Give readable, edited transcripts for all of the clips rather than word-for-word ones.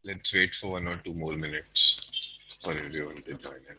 Let's wait for 1 or 2 more minutes for everyone to join in.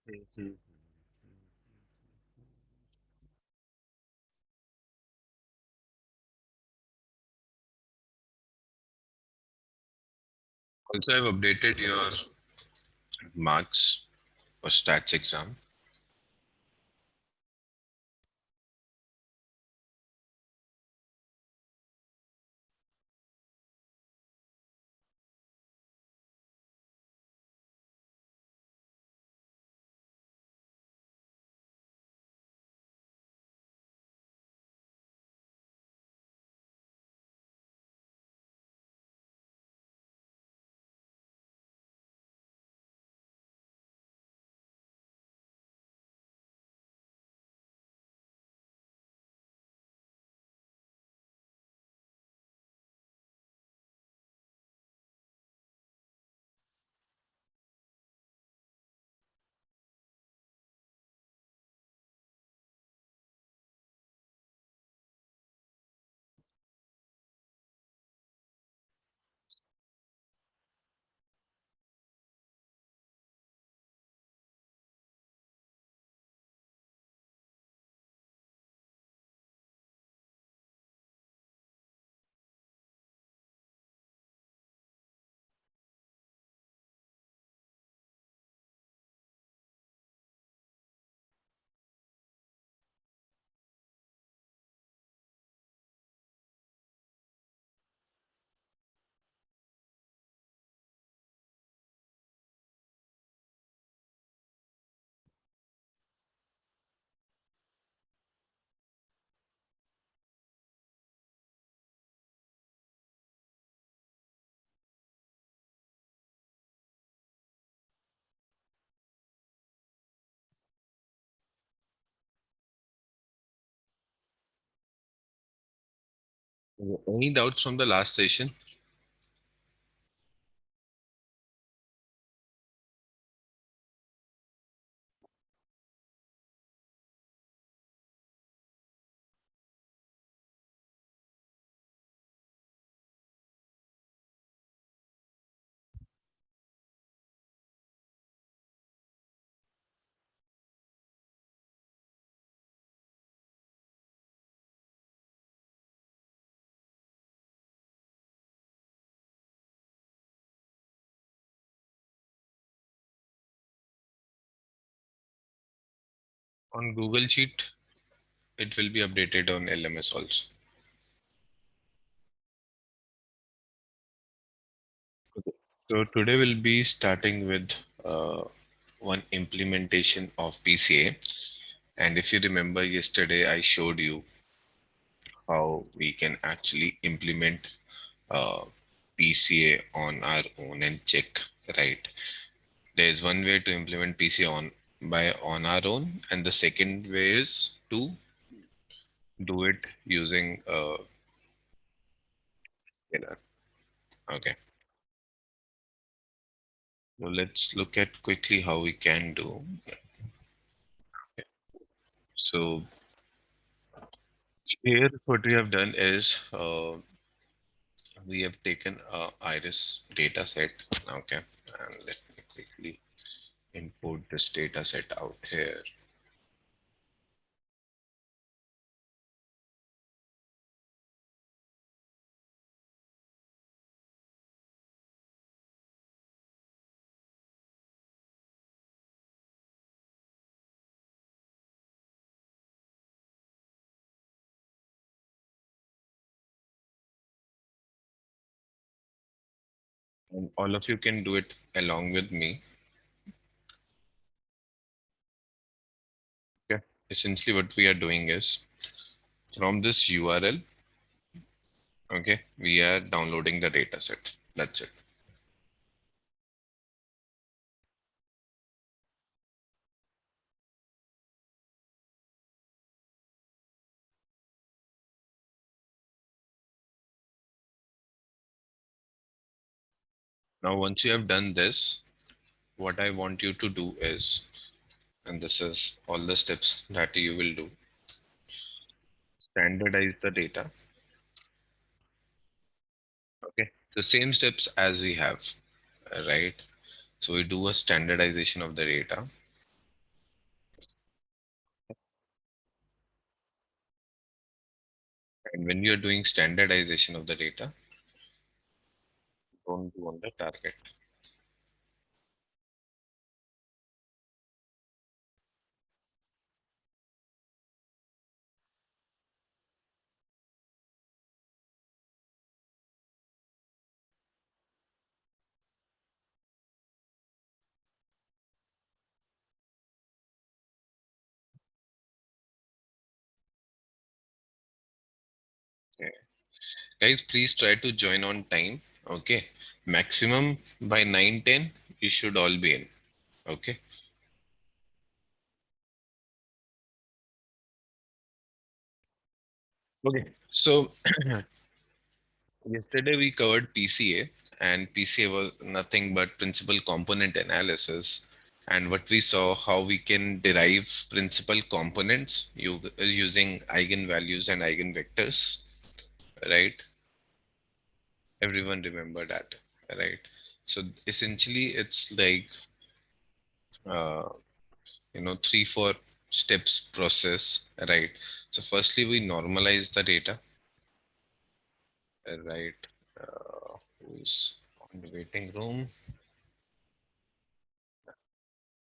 Mhm. Also, I've updated your marks for stats exam. Any doubts from the last session? On Google Sheet, it will be updated on LMS also. Okay. So today we'll be starting with uh, one implementation of PCA. And if you remember yesterday, I showed you how we can actually implement uh, PCA on our own and check, right? There's one way to implement PCA on our own, and the second way is to do it using scalar. Okay. So let's look at quickly how we can do. Okay. So here, what we have done is we have taken a iris data set. Okay, and let me quickly import this data set out here. And all of you can do it along with me. Okay. Essentially, what we are doing is from this URL, okay, we are downloading the data set. That's it. Now, once you have done this, what I want you to do is, and this is all the steps that you will do, standardize the data. Okay. The same steps as we have, right? So we do a standardization of the data. And when you're doing standardization of the data, don't do on the target. Okay. Guys, please try to join on time. Okay. Maximum by 9:10, you should all be in. Okay. Okay. So yesterday we covered PCA, and PCA was nothing but principal component analysis. And what we saw, how we can derive principal components using eigenvalues and eigenvectors, right? Everyone remember that, right? So essentially, it's like uh, 3-4 steps process, right? So firstly, we normalize the data, right? Who's on the waiting room?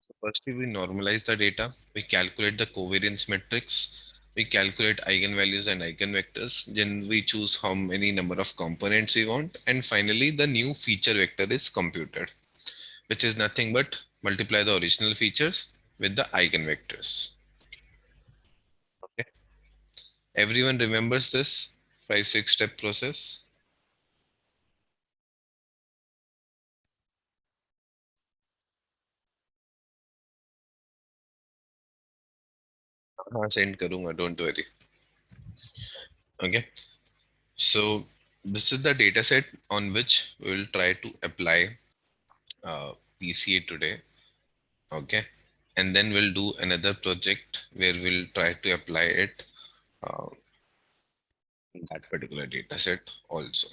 So firstly, we normalize the data. We calculate the covariance matrix. We calculate eigenvalues and eigenvectors. Then we choose how many number of components we want. And finally, the new feature vector is computed, which is nothing but multiply the original features with the eigenvectors. Okay. Everyone remembers this 5-6 step process? हाँ send करूँगा, don't worry. Okay. So this is the data set on which we will try to apply PCA today. Okay. And then we'll do another project where we'll try to apply it uh, in that particular data set also.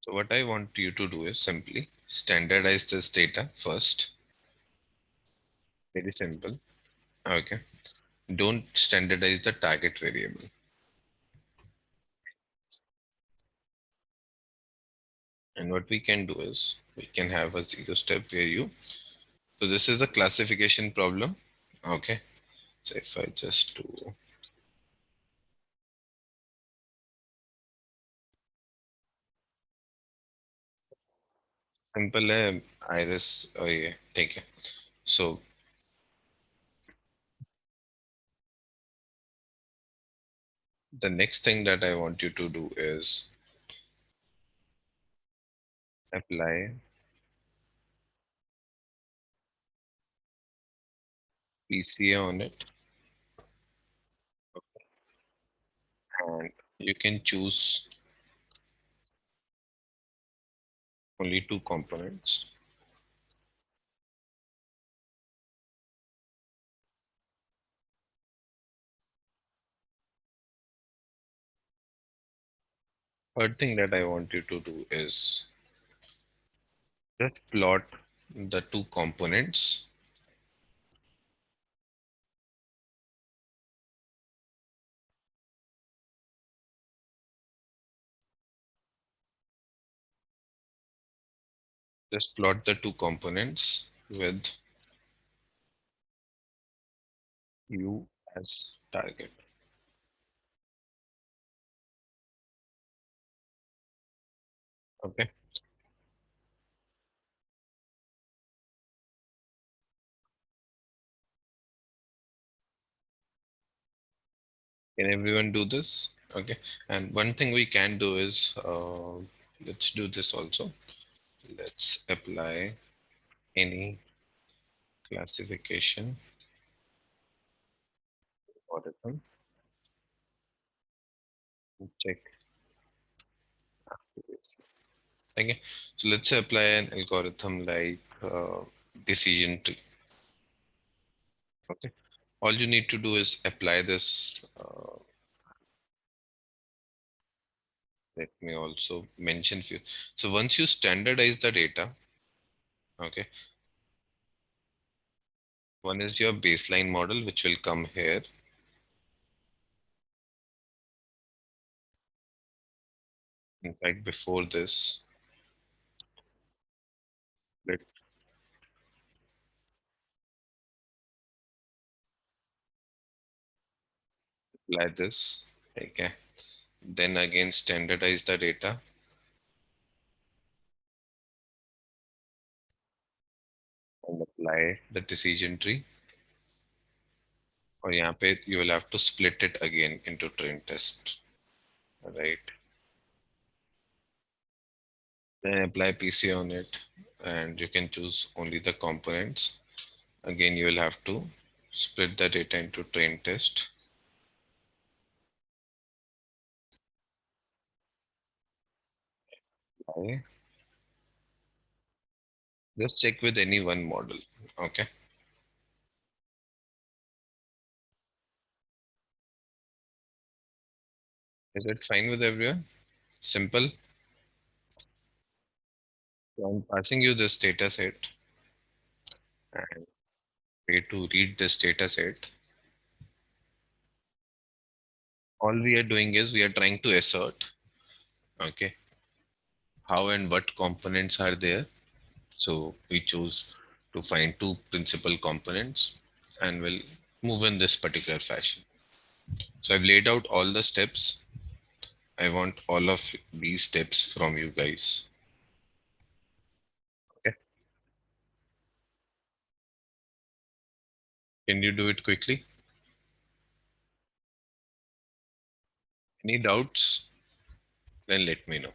So what I want you to do is simply standardize this data first. Very simple. Okay. Don't standardize the target variable. And what we can do is we can have a 0 step where you, so this is a classification problem. Okay. So if I just do simple है, iris, oh yeah, ठीक है. So the next thing that I want you to do is apply PCA on it, and you can choose only two components. Third thing that I want you to do is just plot the two components. Just plot the two components with you as target. Okay. Can everyone do this? Okay. And one thing we can do is let's do this also. Let's apply any classification algorithm. Check after this. Okay. So let's apply an algorithm like decision tree. Okay. All you need to do is apply this. Let me also mention few. So once you standardize the data, okay, one is your baseline model, which will come here. In fact, before this, let's apply this. Okay. Then again, standardize the data and apply the decision tree. और यहाँ पे you will have to split it again into train test, right? Then apply PC on it, and you can choose only the components. Again, you will have to split the data into train test. Okay. Just check with any one model. Okay. Is it fine with everyone? Simple. So I'm passing you this data set and way to read this data set. All we are doing is we are trying to assert, okay, how and what components are there. So we choose to find two principal components and we'll move in this particular fashion. So I've laid out all the steps. I want all of these steps from you guys. Okay. Can you do it quickly? Any doubts? Then let me know.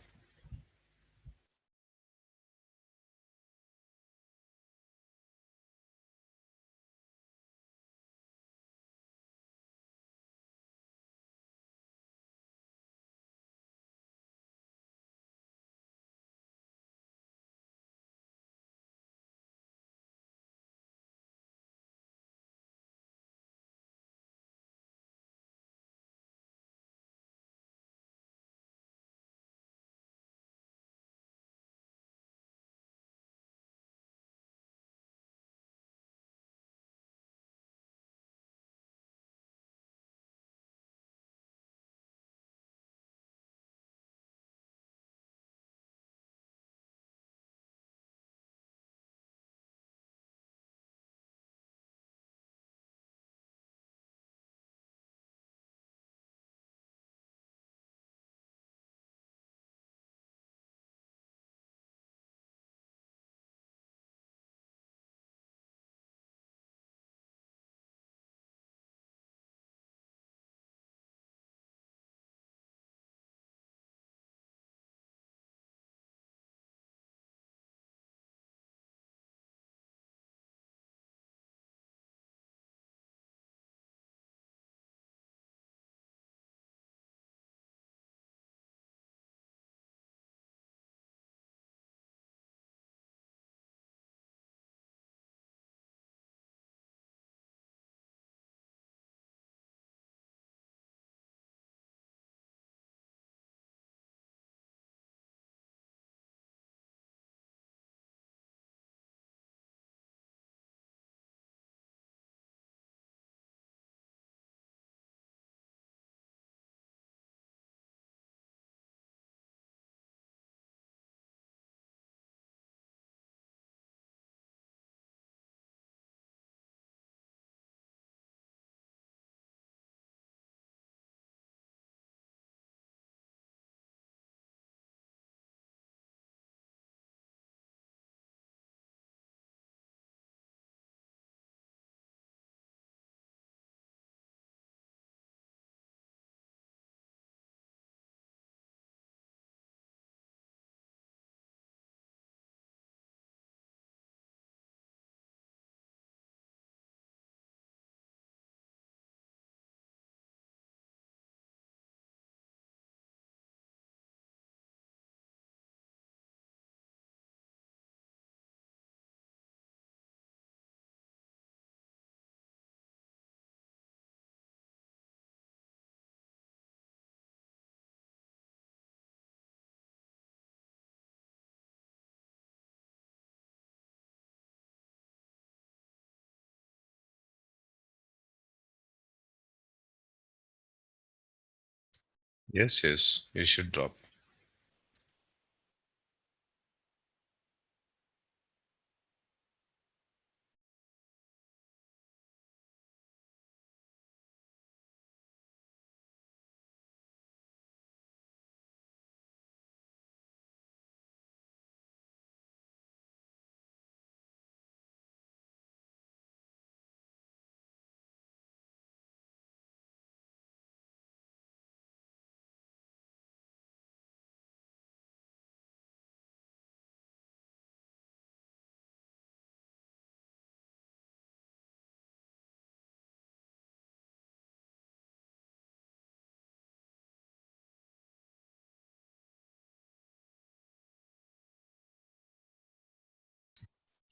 Yes, yes, you should drop.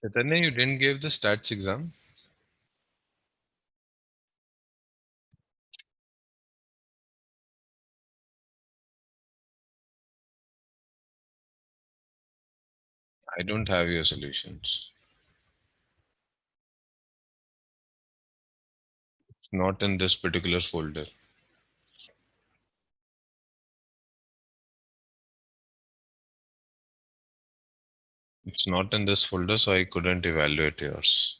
Chaitanya, you didn't give the stats exam? I don't have your solutions. It's not in this particular folder. It's not in this folder, so I couldn't evaluate yours.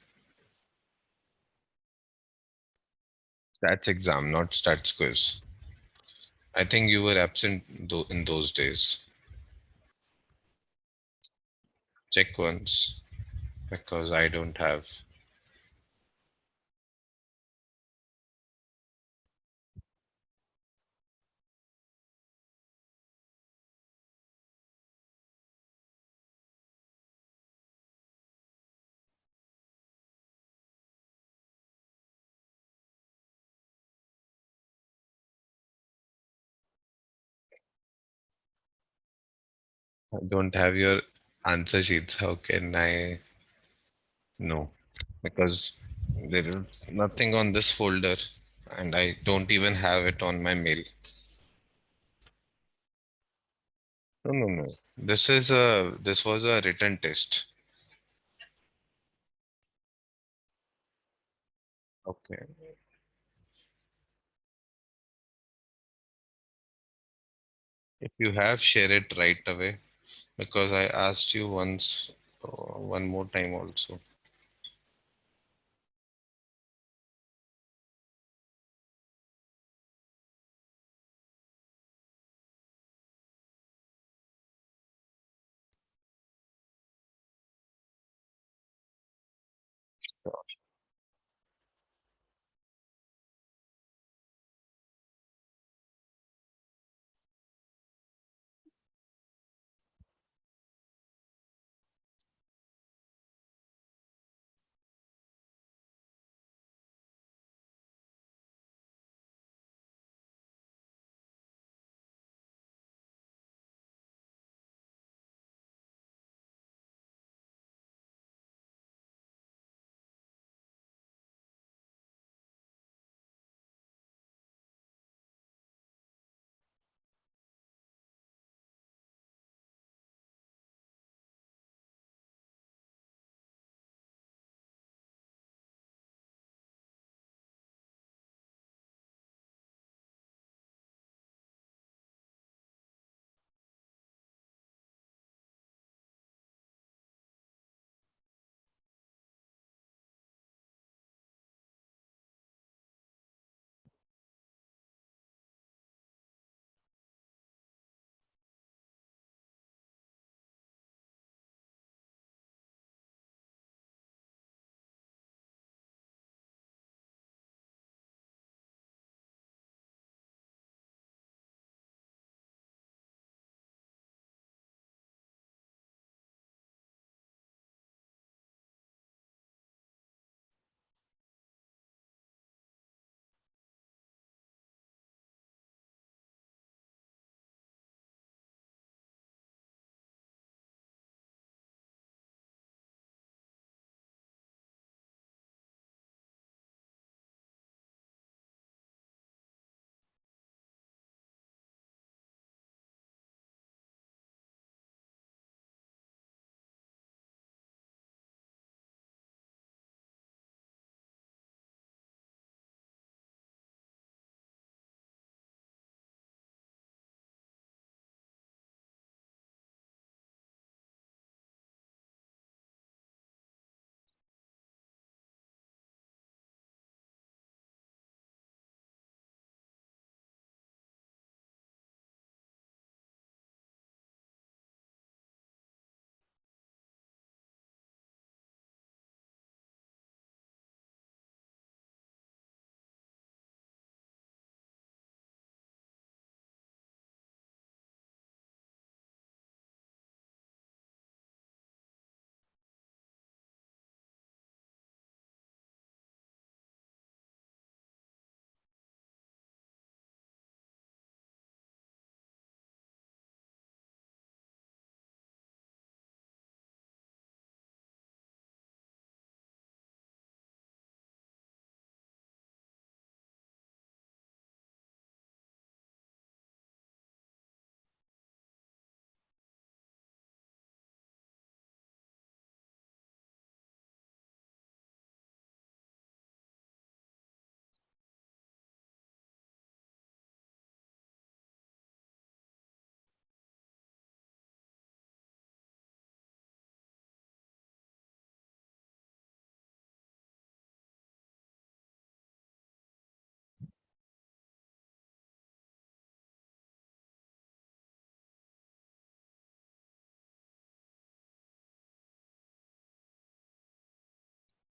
Stats exam, not stats quiz. I think you were absent in those days. Check once because I don't have. I don't have your answer sheets. How can I know? Because there is nothing on this folder and I don't even have it on my mail. No, no, no. This was a written test. Okay. If you have, share it right away because I asked you once, one more time also.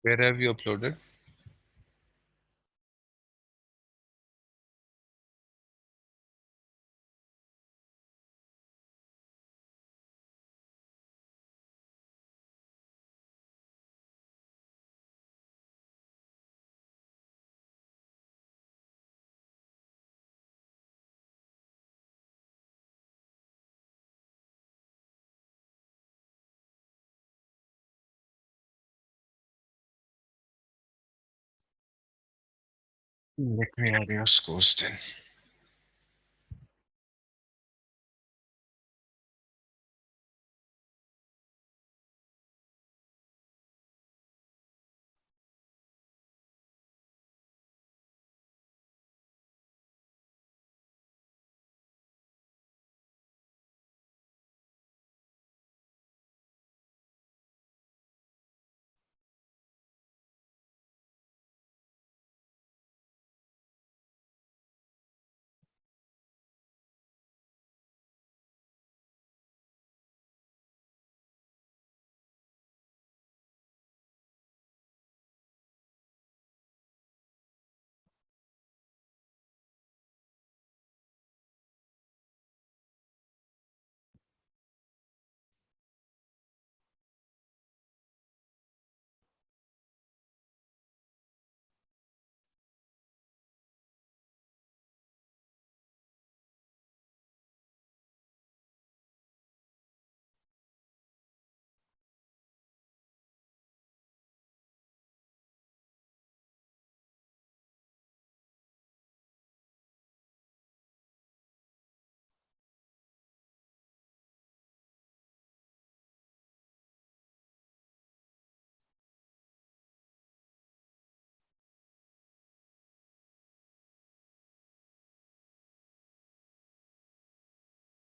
Where have you uploaded? Let me add your scores then.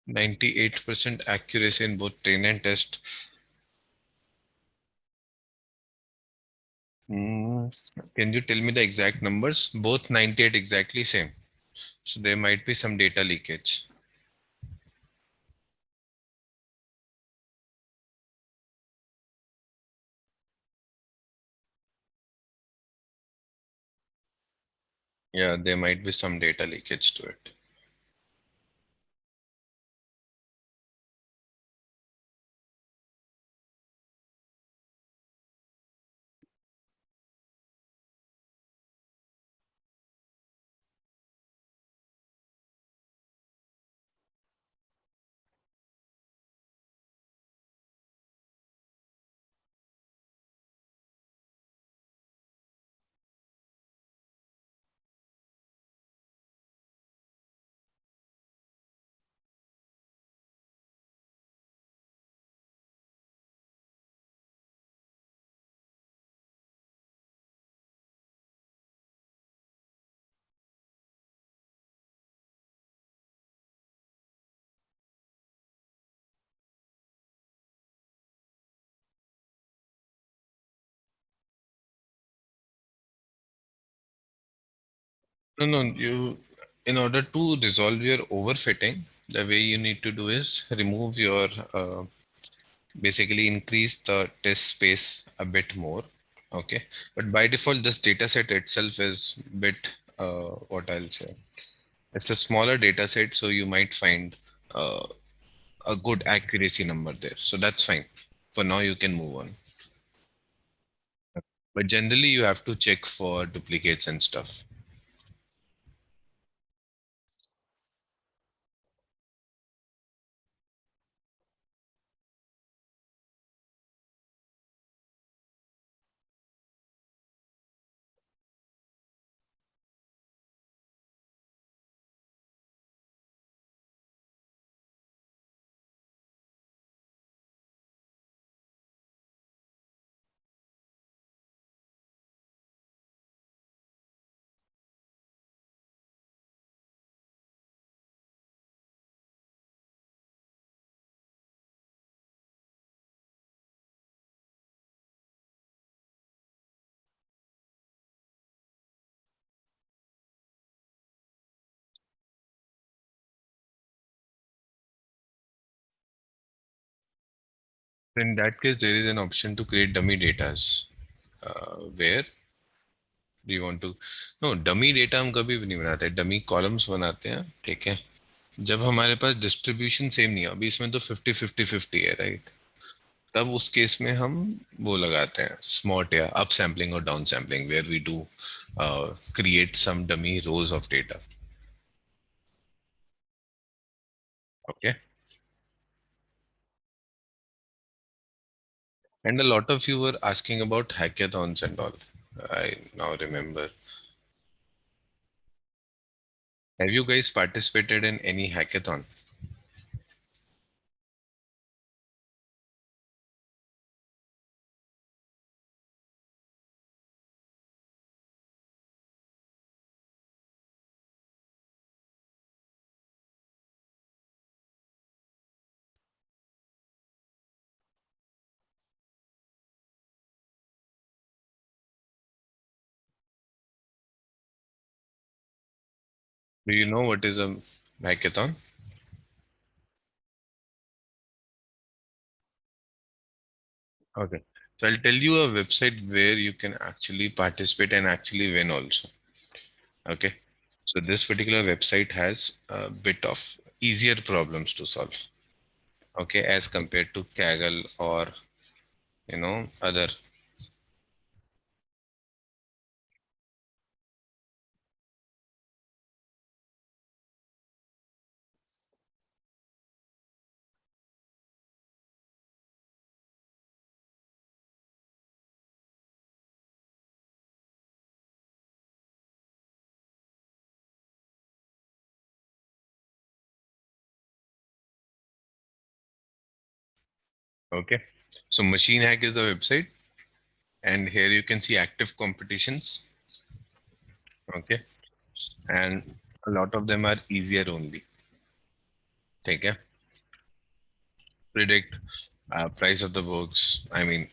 98% accuracy in both train and test. Mm, can you tell me the exact numbers? Both 98 exactly same. So there might be some data leakage. Yeah, there might be some data leakage to it. No, no, in order to resolve your overfitting, the way you need to do is remove your, basically increase the test space a bit more. Okay. But by default, this data set itself is bit, what I'll say. It's a smaller data set, so you might find uh, a good accuracy number there. So that's fine. For now, you can move on. But generally, you have to check for duplicates and stuff. In that case, there is an option to create dummy datas. where do you want to? No, dummy data हम कभी भी नहीं बनाते, dummy columns बनाते हैं, ठीक है, जब हमारे पास डिस्ट्रीब्यूशन सेम नहीं है। अभी इसमें तो 50-50-50 है, राइट? तब उस केस में हम वो लगाते हैं स्मॉट या अप सैम्पलिंग और downsampling, where we do create some dummy rows of data. Okay. And a lot of you were asking about hackathons and all. I now remember. Have you guys participated in any hackathon? Do you know what is a hackathon? Okay. So I'll tell you a website where you can actually participate and actually win also. Okay. So this particular website has a bit of easier problems to solve. Okay, as compared to Kaggle or other. Okay. So Machine Hack is the website, and here you can see active competitions. Okay, and a lot of them are easier only. Take care. Predict price of the books. I mean,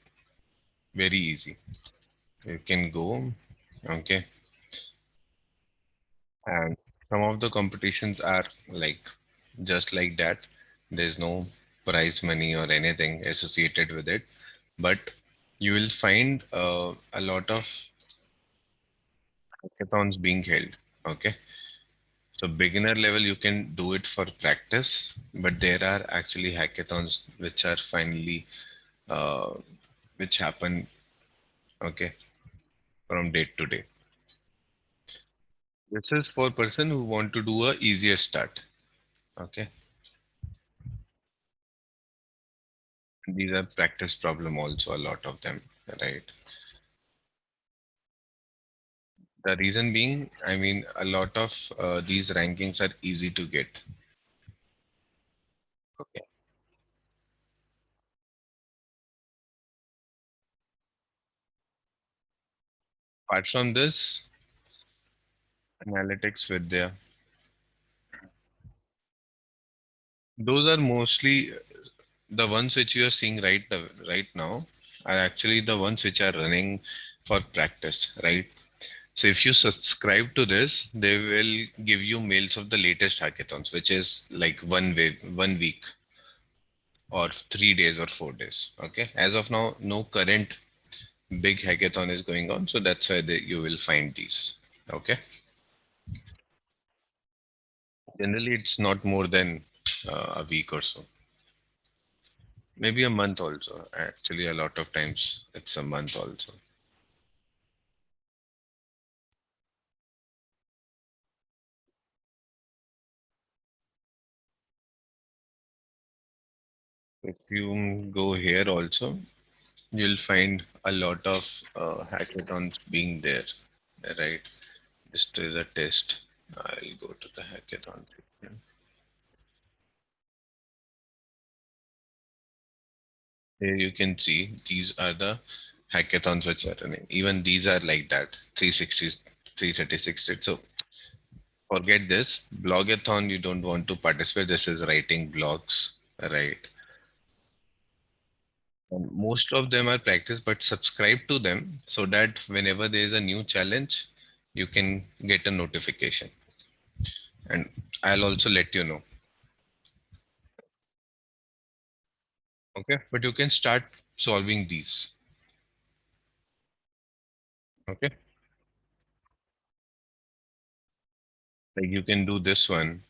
very easy. You can go. Okay, and some of the competitions are like just like that. There's no prize money or anything associated with it, but you will find a lot of hackathons being held. Okay, so beginner level you can do it for practice, but there are actually hackathons which are finally uh, which happen, okay, from date to day. This is for person who want to do a easier start. Okay, these are practice problem also, a lot of them, right? The reason being, I mean, a lot of these rankings are easy to get. Okay. Apart from this, analytics with their, those are mostly the ones which you are seeing right now are actually the ones which are running for practice, right? So if you subscribe to this, they will give you mails of the latest hackathons, which is like 1 week or 3 days or 4 days. Okay. As of now, no current big hackathon is going on, so that's why you will find these. Okay. Generally, it's not more than a week or so. Maybe a month also. Actually, a lot of times it's a month also. If you go here also, you'll find a lot of hackathons being there, right? This is a test. I'll go to the hackathon section. Here you can see these are the hackathons which are running. Even these are like that, 360, 336. So forget this. Blogathon, you don't want to participate. This is writing blogs, right? And most of them are practice, but subscribe to them so that whenever there is a new challenge, you can get a notification. And I'll also let you know. Okay. But you can start solving these. Okay. Like you can do this one,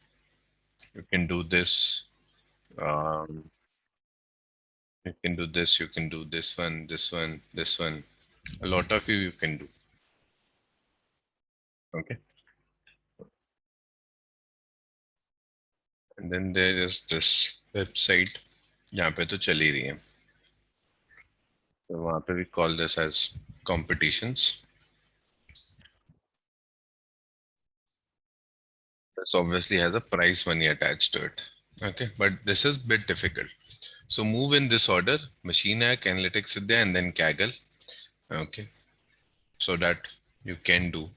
you can do this, um, you can do this, you can do this one, this one, this one. A lot of you can do. Okay. And then there is this website यहाँ पे तो चल ही रही है. तो वहाँ पे we call this as competitions. This obviously has a prize money attached to it. Okay, but this is a bit difficult. So move in this order: Machine Hack, Analytics Vidya, and then Kaggle. Okay, so that you can do.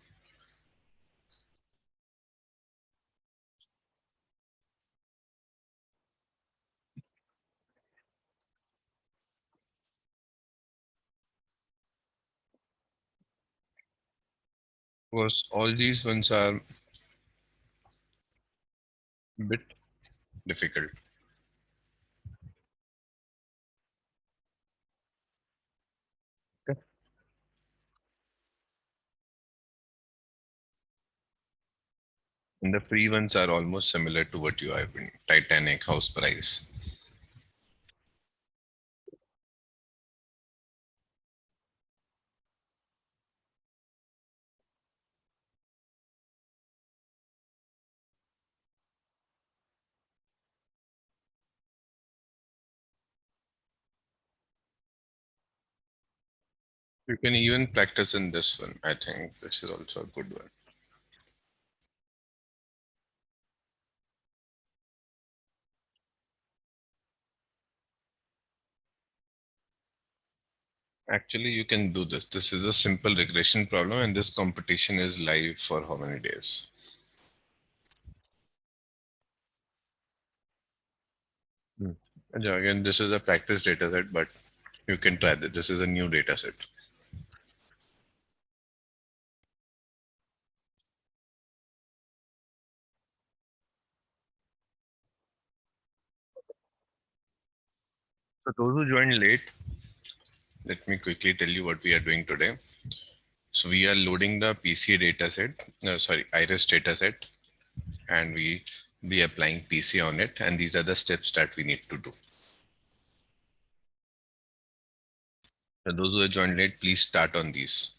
Because all these ones are a bit difficult. Okay. And the free ones are almost similar to what you have in Titanic, House Price. You can even practice in this one. I think this is also a good one. Actually, you can do this. This is a simple regression problem, and this competition is live for how many days? Hmm. Yeah, again, this is a practice data set, but you can try that. This is a new data set. So those who joined late, let me quickly tell you what we are doing today. So we are loading the PCA data set, sorry, Iris data set, and we be applying PCA on it. And these are the steps that we need to do. So those who have joined late, please start on these.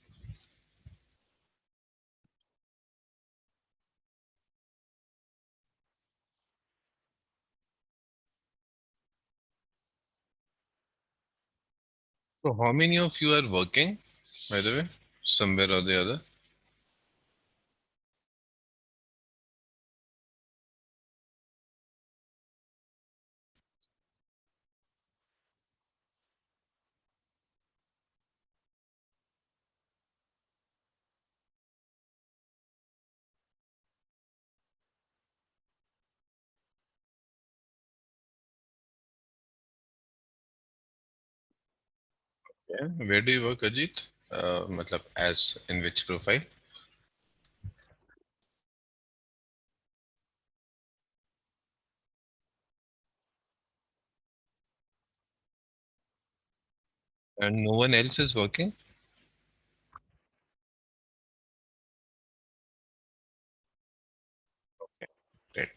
So how many of you are working, by the way, somewhere or the other? Yeah. Where do you work, Ajit? Matlab, as in which profile? And no one else is working? Okay, great.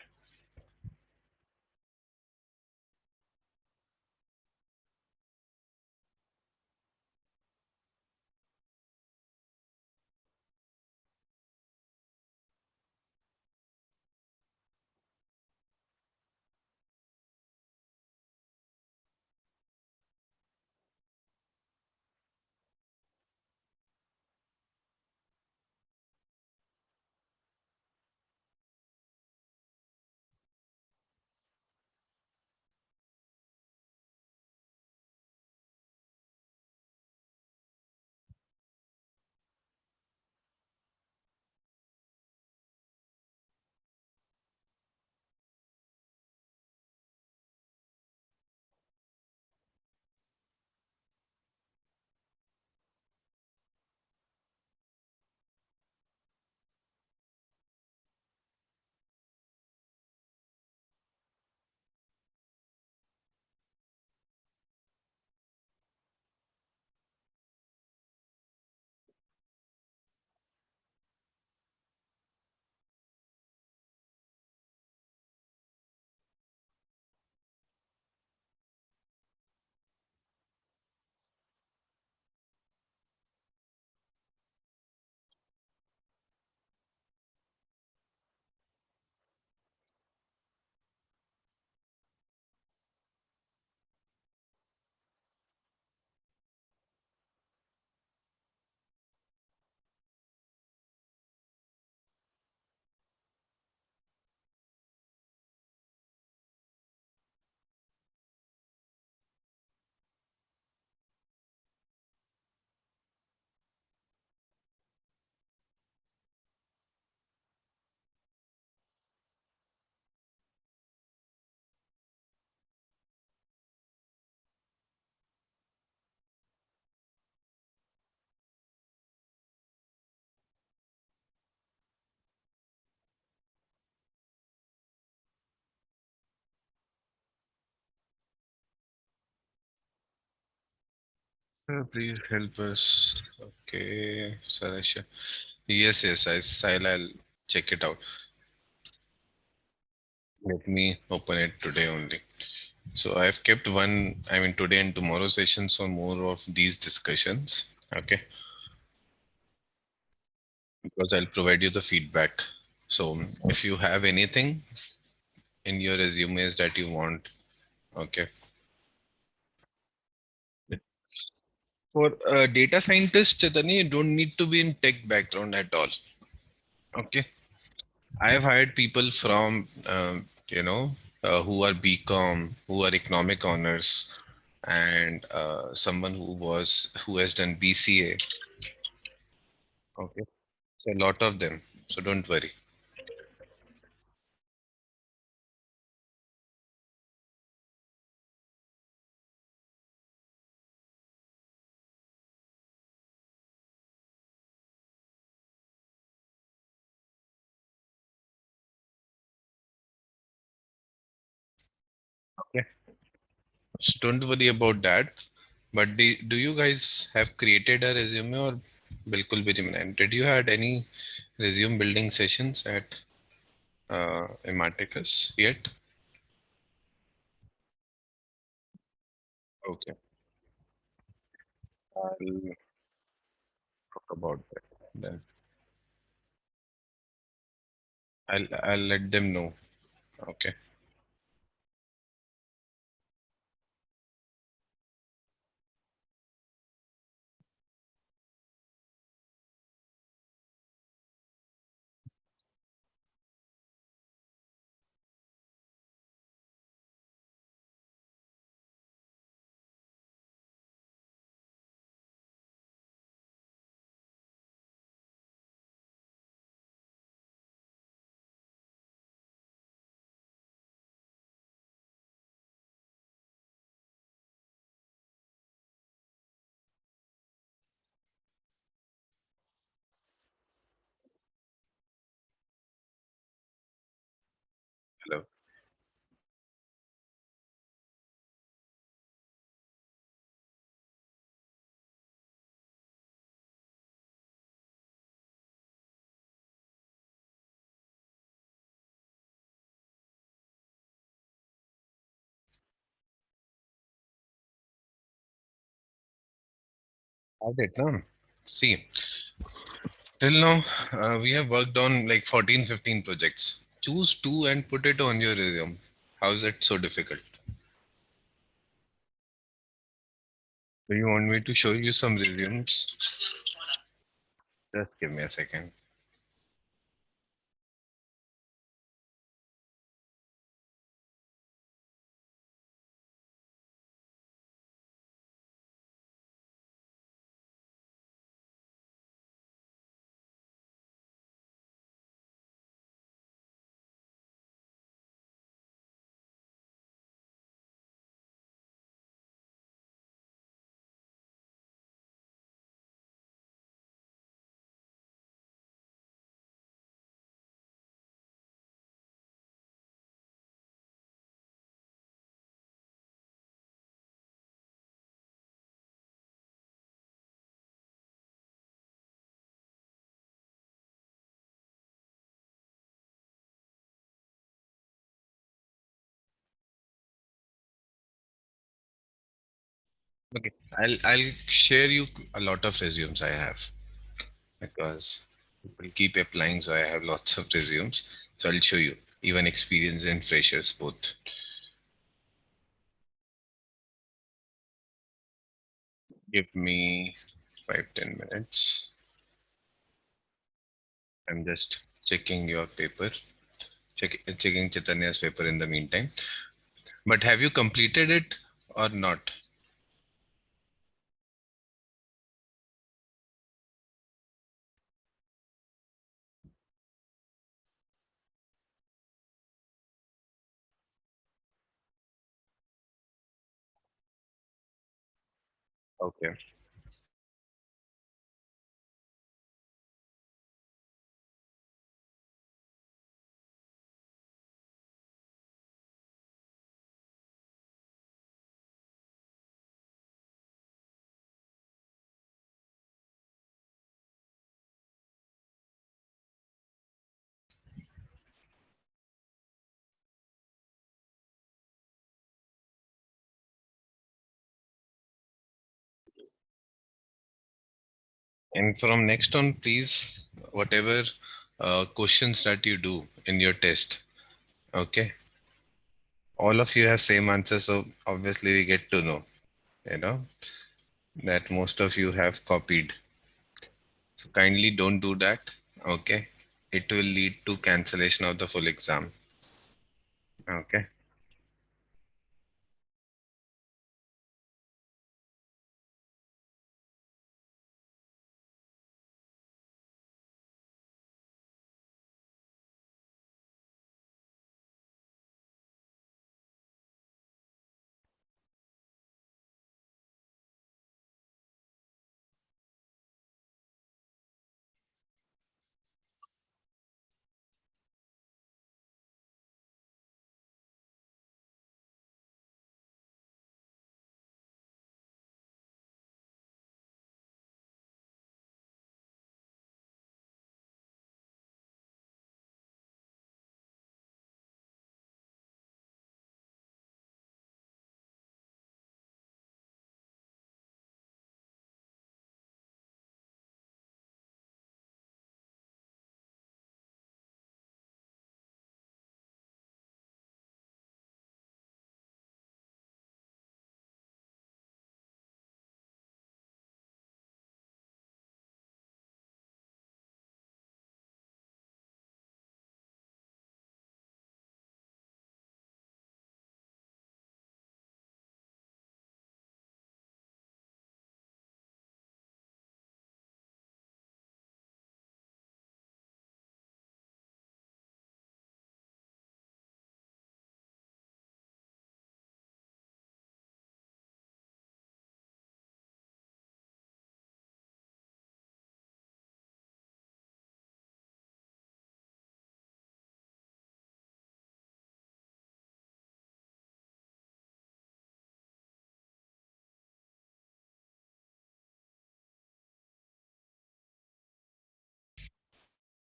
Please help us. Okay, Sarasha. Yes, yes, I'll check it out. Let me open it today only. So I've kept one, I mean, today and tomorrow sessions for more of these discussions. Okay, because I'll provide you the feedback. So if you have anything in your resumes that you want, okay. For a data scientist, Chaitanya, you don't need to be in tech background at all. Okay. I have hired people from, who are BCom, who are economic honors, and someone who has done BCA. Okay. So a lot of them. So don't worry. Okay. So don't worry about that. But do you guys have created a resume or bilkul bhi nahi बनाया? Did you had any resume building sessions at Ematicus yet? Okay. I'll talk about that. Then I'll let them know. Okay. Hello. I did, no? See, till now, we have worked on like 14, 15 projects. Choose two and put it on your resume. How is it so difficult? Do you want me to show you some resumes? Just give me a second. Okay, I'll share you a lot of resumes I have because people keep applying, so I have lots of resumes. So I'll show you, even experienced and freshers both. Give me 5, 10 minutes. I'm just checking your paper, checking Chaitanya's paper in the meantime. But have you completed it or not? Okay. And from next on, please, whatever questions that you do in your test, okay, all of you have same answer, so obviously we get to know, you know, that most of you have copied. So kindly don't do that, okay? It will lead to cancellation of the full exam, okay?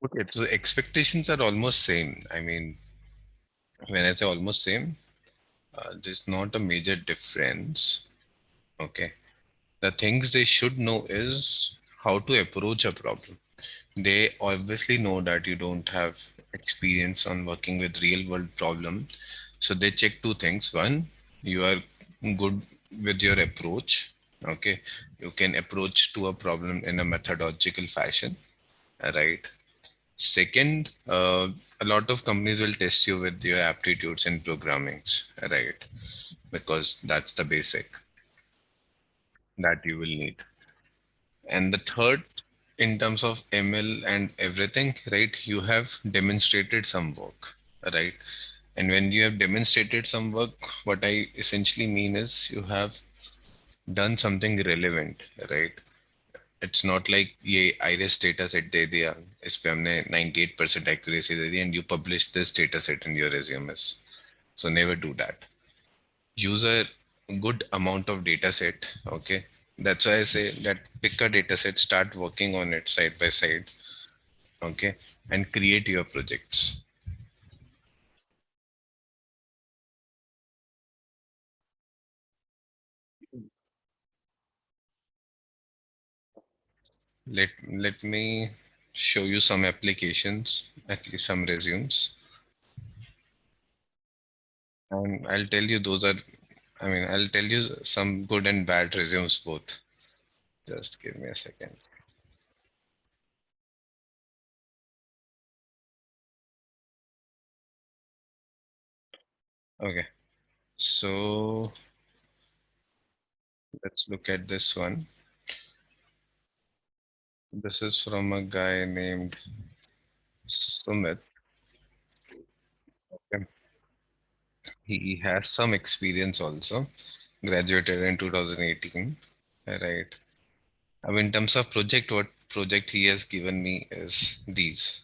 Okay, so expectations are almost same. I mean, when I say almost same, there's not a major difference, okay? The things they should know is how to approach a problem. They obviously know that you don't have experience on working with real world problem. So they check two things. One, you are good with your approach. Okay. You can approach to a problem in a methodological fashion. Right. Second, a lot of companies will test you with your aptitudes in programmings. Right. Because that's the basic that you will need. And the third, in terms of ML and everything, right, you have demonstrated some work, right? And when you have demonstrated some work, what I essentially mean is you have done something relevant, right? It's not like ये iris data set दे दिया इस पे हमने 98% accuracy they the and you publish this data set in your resumes. So never do that. Use a good amount of data set. Okay, that's why I say that pick a data set, start working on it side by side. Okay, and create your projects. Let me show you some applications, at least some resumes, and I'll tell you those are, I mean, I'll tell you some good and bad resumes both. Just give me a second. Okay, so let's look at this one. This is from a guy named Sumit. Okay. He has some experience also, graduated in 2018. Right. I mean, in terms of project, what project he has given me is these.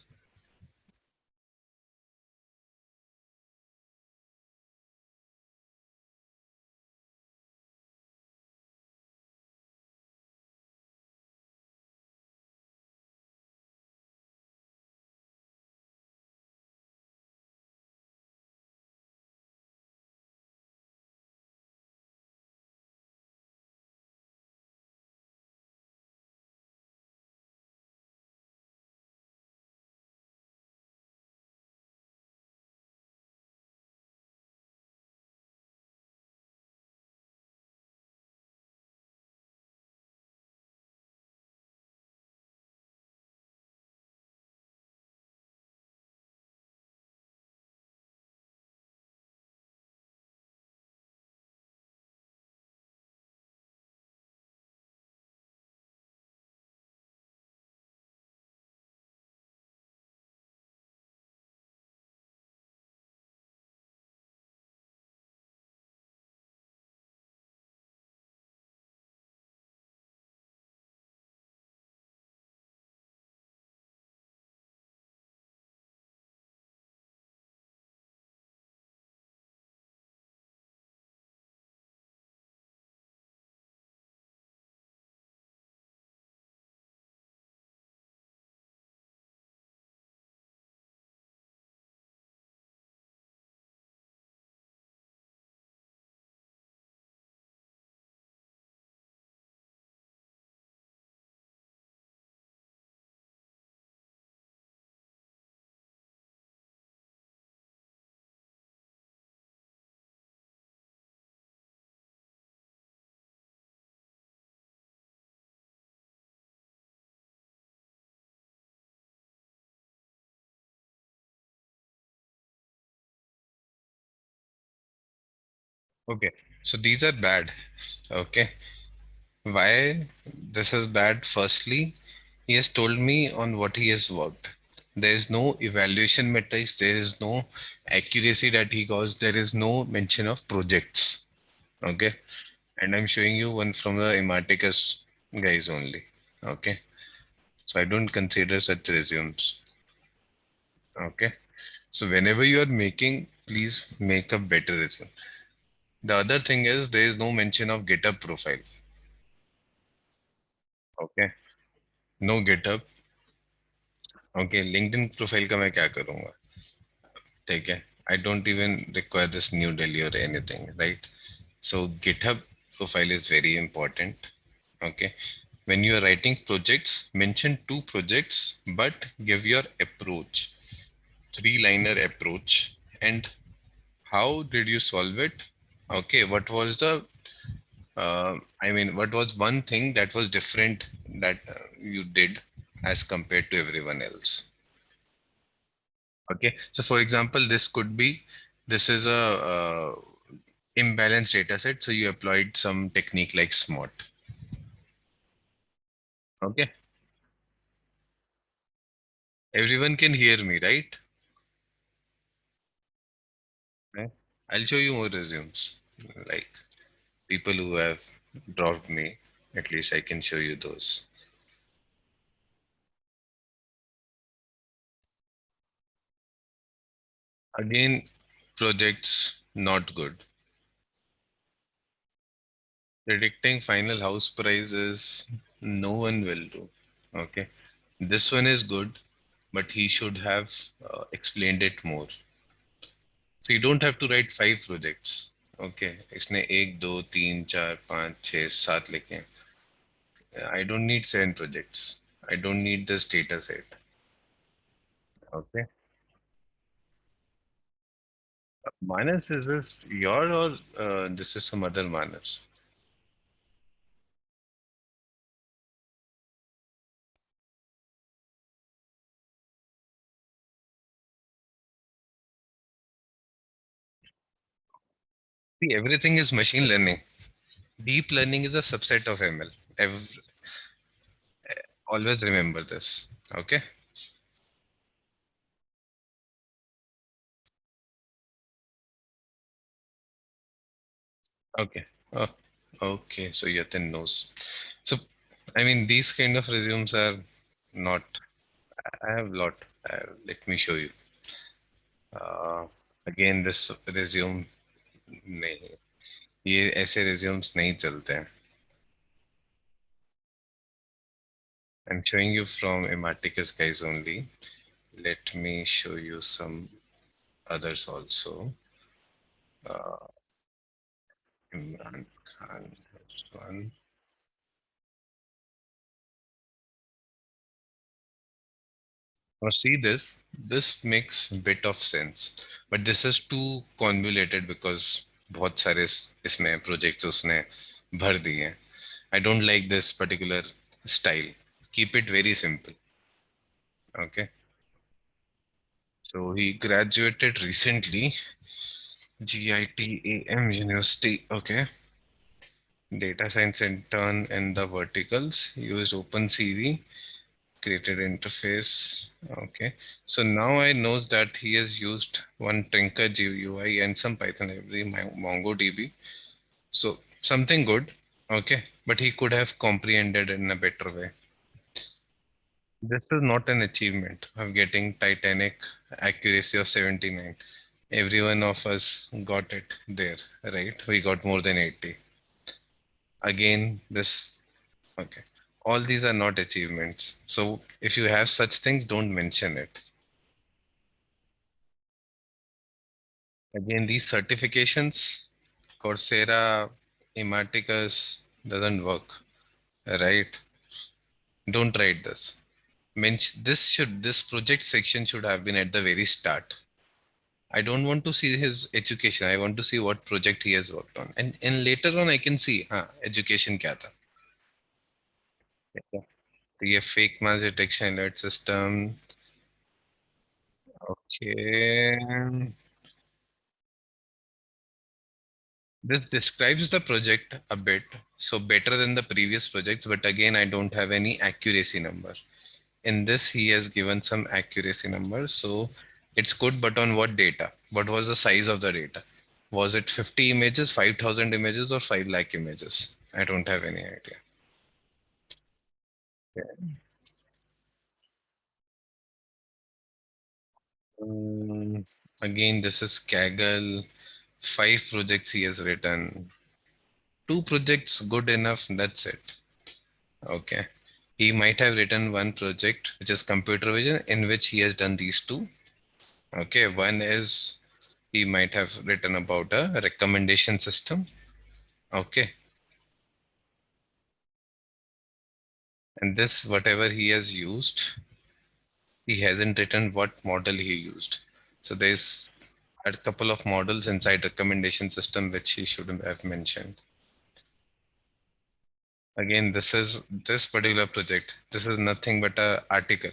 Okay. So these are bad. Okay. Why this is bad? Firstly, he has told me on what he has worked. There is no evaluation metrics. There is no accuracy that he goes. There is no mention of projects. Okay. And I'm showing you one from the Imarticus guys only. Okay. So I don't consider such resumes. Okay. So whenever you are making, please make a better resume. The other thing is there is no mention of GitHub profile. Okay. No GitHub. Okay. LinkedIn profile का मैं क्या करूंगा? ठीक है. I don't even require this New Delhi or anything, right? So GitHub profile is very important. Okay. When you are writing projects, mention two projects, but give your approach, three-liner approach, and how did you solve it? Okay, what was the I mean, what was one thing that was different that you did as compared to everyone else? Okay, so for example, this is a imbalanced data set, so you applied some technique like SMOT. Okay, everyone can hear me, right? Okay. I'll show you more resumes, like people who have dropped me. At least I can show you those. Again, projects not good. Predicting final house prices, no one will do. Okay. This one is good, but he should have explained it more. So you don't have to write five projects. Okay. इसने एक दो तीन चार पाँच छः सात लिखे हैं. I don't need seven projects. I don't need this data set. Okay. Manas, is this your or this is some other Manas? See, everything is machine learning. Deep learning is a subset of ML. Always remember this. Okay. Okay. Oh, okay. So Yatin knows. So, I mean, these kind of resumes are not. I have lot. Let me show you. Uh, Again, this resume नहीं. ये ऐसे resumes नहीं चलते हैं. I'm showing you from Ematicus guys only. Let me show you some others also. Uh, Imran Khan, this one. Now see this. This makes bit of sense, but this is too convoluted because बहुत सारे इसमें projects उसने भर दिए हैं. I don't like this particular style. Keep it very simple. Okay. So he graduated recently, GITAM University. Okay. Data science intern in the verticals. Used OpenCV, created interface. Okay. So now I know that he has used one Trinker GUI and some Python library, MongoDB. So something good. Okay. But he could have comprehended in a better way. This is not an achievement of getting Titanic accuracy of 79. Every one of us got it there, right? We got more than 80. Again, this, okay. All these are not achievements. So if you have such things, don't mention it. Again, these certifications, Coursera, Ematicus doesn't work, right? Don't write this. This project section should have been at the very start. I don't want to see his education. I want to see what project he has worked on. And later on I can see, हाँ, education क्या था. Okay. तो ये fake mass detection alert system. Okay. This describes the project a bit, so better than the previous projects, but again, I don't have any accuracy number. In this, he has given some accuracy numbers, so it's good, but on what data? What was the size of the data? Was it 50 images, 5,000 images, or 5 lakh images? I don't have any idea. Yeah. Um, Again, this is Kaggle. 5 projects he has written. 2 projects good enough. That's it. Okay. He might have written one project, which is computer vision, in which he has done these two. Okay. One is he might have written about a recommendation system. Okay. And this, whatever he has used, he hasn't written what model he used. So there's a couple of models inside recommendation system which he should have mentioned. Again, this is this particular project. This is nothing but a article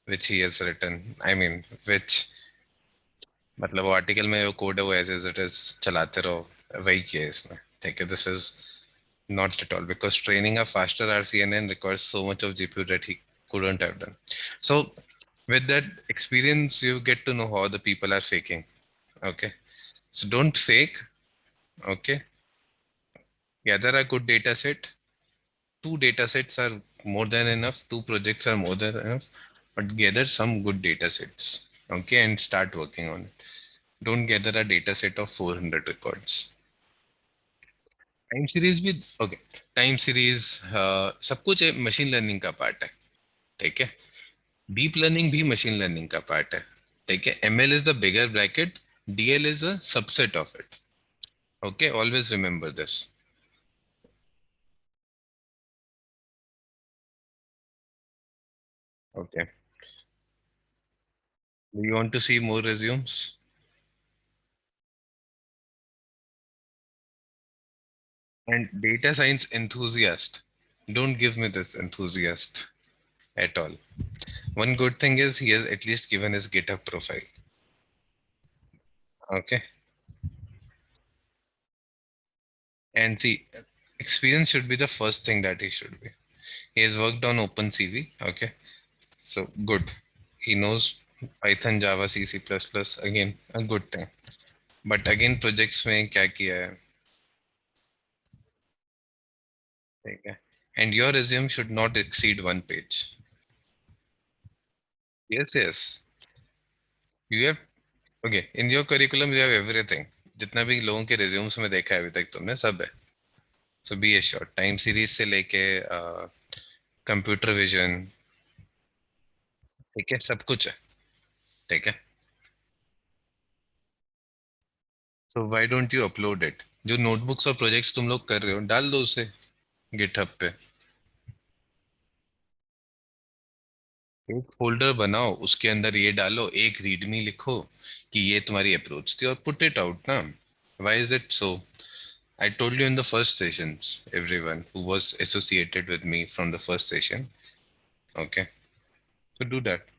which he has written. I mean, which मतलब वो article में वो code है वो as it is चलाते रहो वही किया है इसने ठीक है this is not at all because training a faster RCNN requires so much of GPU that he couldn't have done. So with that experience, you get to know how the people are faking. Okay, so don't fake. Okay, gather a good data set. 2 data sets are more than enough. 2 projects are more than enough, but gather some good data sets. Okay, and start working on it. Don't gather a data set of 400 records. Time series भी okay time series सब कुछ machine learning का part है ठीक है deep learning भी machine learning का part है ठीक है ML is the bigger bracket DL is a subset of it okay always remember this okay do you want to see more resumes and data science enthusiast don't give me this enthusiast at all. One good thing is he has at least given his GitHub profile. Okay. And see, experience should be the first thing that he should be. He has worked on OpenCV. Okay. So good. He knows Python, Java, C, C++. Again, a good thing. But again, projects में क्या किया है? ठीक है. And your resume should not exceed 1 page. Yes, yes. You have okay. In your curriculum, you have everything. जितना भी लोगों के resumes में देखा है अभी तक तुमने सब है. So be assured. Time series से लेके computer vision ठीक है सब कुछ है ठीक है. So why don't you upload it? जो notebooks और projects तुम लोग कर रहे हो डाल दो उसे GitHub पे. एक फोल्डर बनाओ उसके अंदर ये डालो एक रीडमी लिखो कि ये तुम्हारी अप्रोच थी और पुट इट आउट ना why is it so I told you in the first sessions everyone who was associated with me from the first session okay so do that.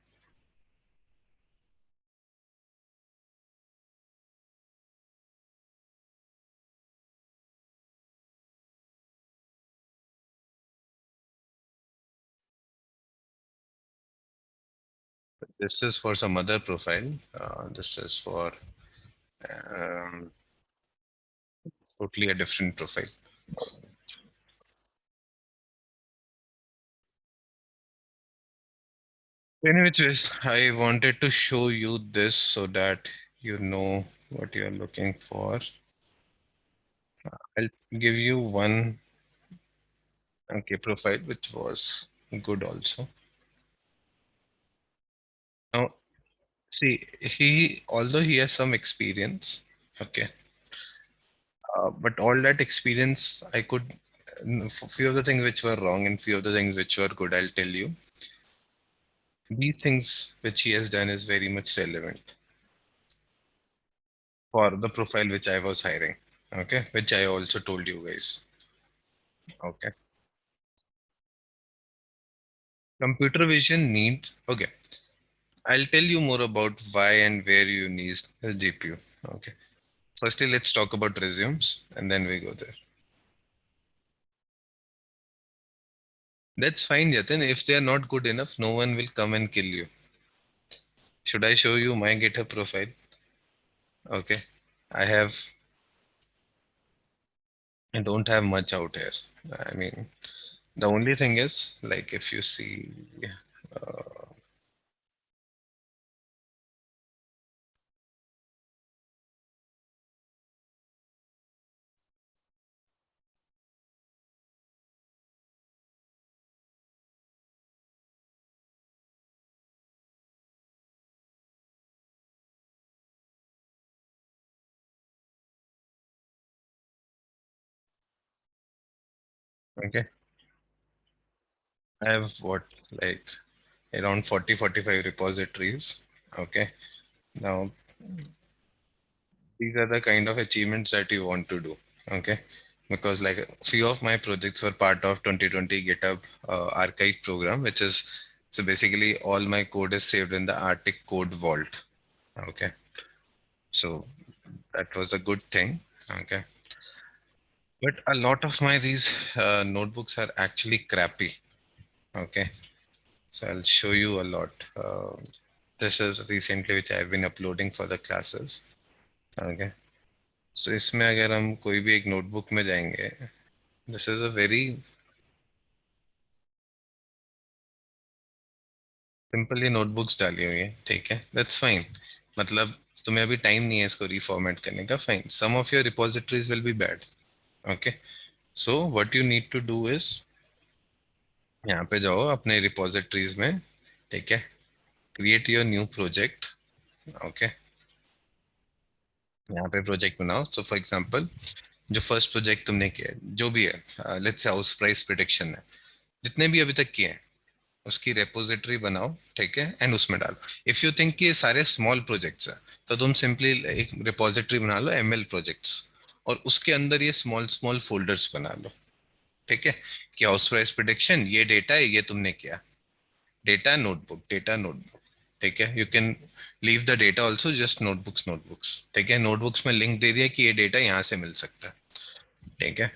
This is for some other profile this is for um, totally a different profile. Anyways, I wanted to show you this so that you know what you're looking for. I'll give you one okay profile which was good also. Now see he although he has some experience okay but all that experience I could few of the things which were wrong and few of the things which were good I'll tell you. These things which he has done is very much relevant for the profile which I was hiring okay which I also told you guys okay. Computer vision needs okay. I'll tell you more about why and where you need a GPU. Okay. Firstly, let's talk about resumes and then we go there. That's fine, Yatin. If they are not good enough, no one will come and kill you. Should I show you my GitHub profile? Okay. I have, I don't have much out here. I mean, the only thing is, like, if you see, uh, okay, I have what, like, around 40, 45 repositories. Okay. Now, these are the kind of achievements that you want to do. Okay. Because like a few of my projects were part of 2020 GitHub archive program, which is so basically all my code is saved in the Arctic code vault. Okay. So that was a good thing. Okay. But a lot of my these notebooks are actually crappy. Okay. So I'll show you a lot. This is recently which I've been uploading for the classes. Okay. So इसमें अगर हम कोई भी एक notebook में जाएंगे, this is a very simple, ये notebooks डाली हुई है, ठीक है, दैट्स फाइन। मतलब तुम्हें अभी टाइम नहीं है इसको रिफॉर्मेट करने का, fine, some of your repositories will be bad. Okay, so what you need to do is, यहाँ पे जाओ अपने रिपोजिटरीज में, ठीक है, create your new project. Okay, यहाँ पे प्रोजेक्ट बनाओ। सो फॉर एग्जांपल, जो फर्स्ट प्रोजेक्ट तुमने किया है, जो भी है, let's say house price prediction है, जितने भी अभी तक किए हैं उसकी रेपोजिटरी बनाओ, ठीक है, एंड उसमें डालो। इफ यू थिंक कि ये सारे स्मॉल प्रोजेक्ट्स हैं, तो तुम सिंपली एक रेपोजिटरी बना लो एमएल प्रोजेक्ट्स, और उसके अंदर ये स्मॉल स्मॉल फोल्डर्स बना लो, ठीक है, कि हाउस प्राइस प्रिडिक्शन, ये डेटा है, ये तुमने किया, डेटा नोटबुक, डेटा नोटबुक, ठीक है, you can leave the data also just notebooks, notebooks, ठीक है, नोटबुक्स में लिंक दे दिया कि ये डेटा यहाँ से मिल सकता है, ठीक है,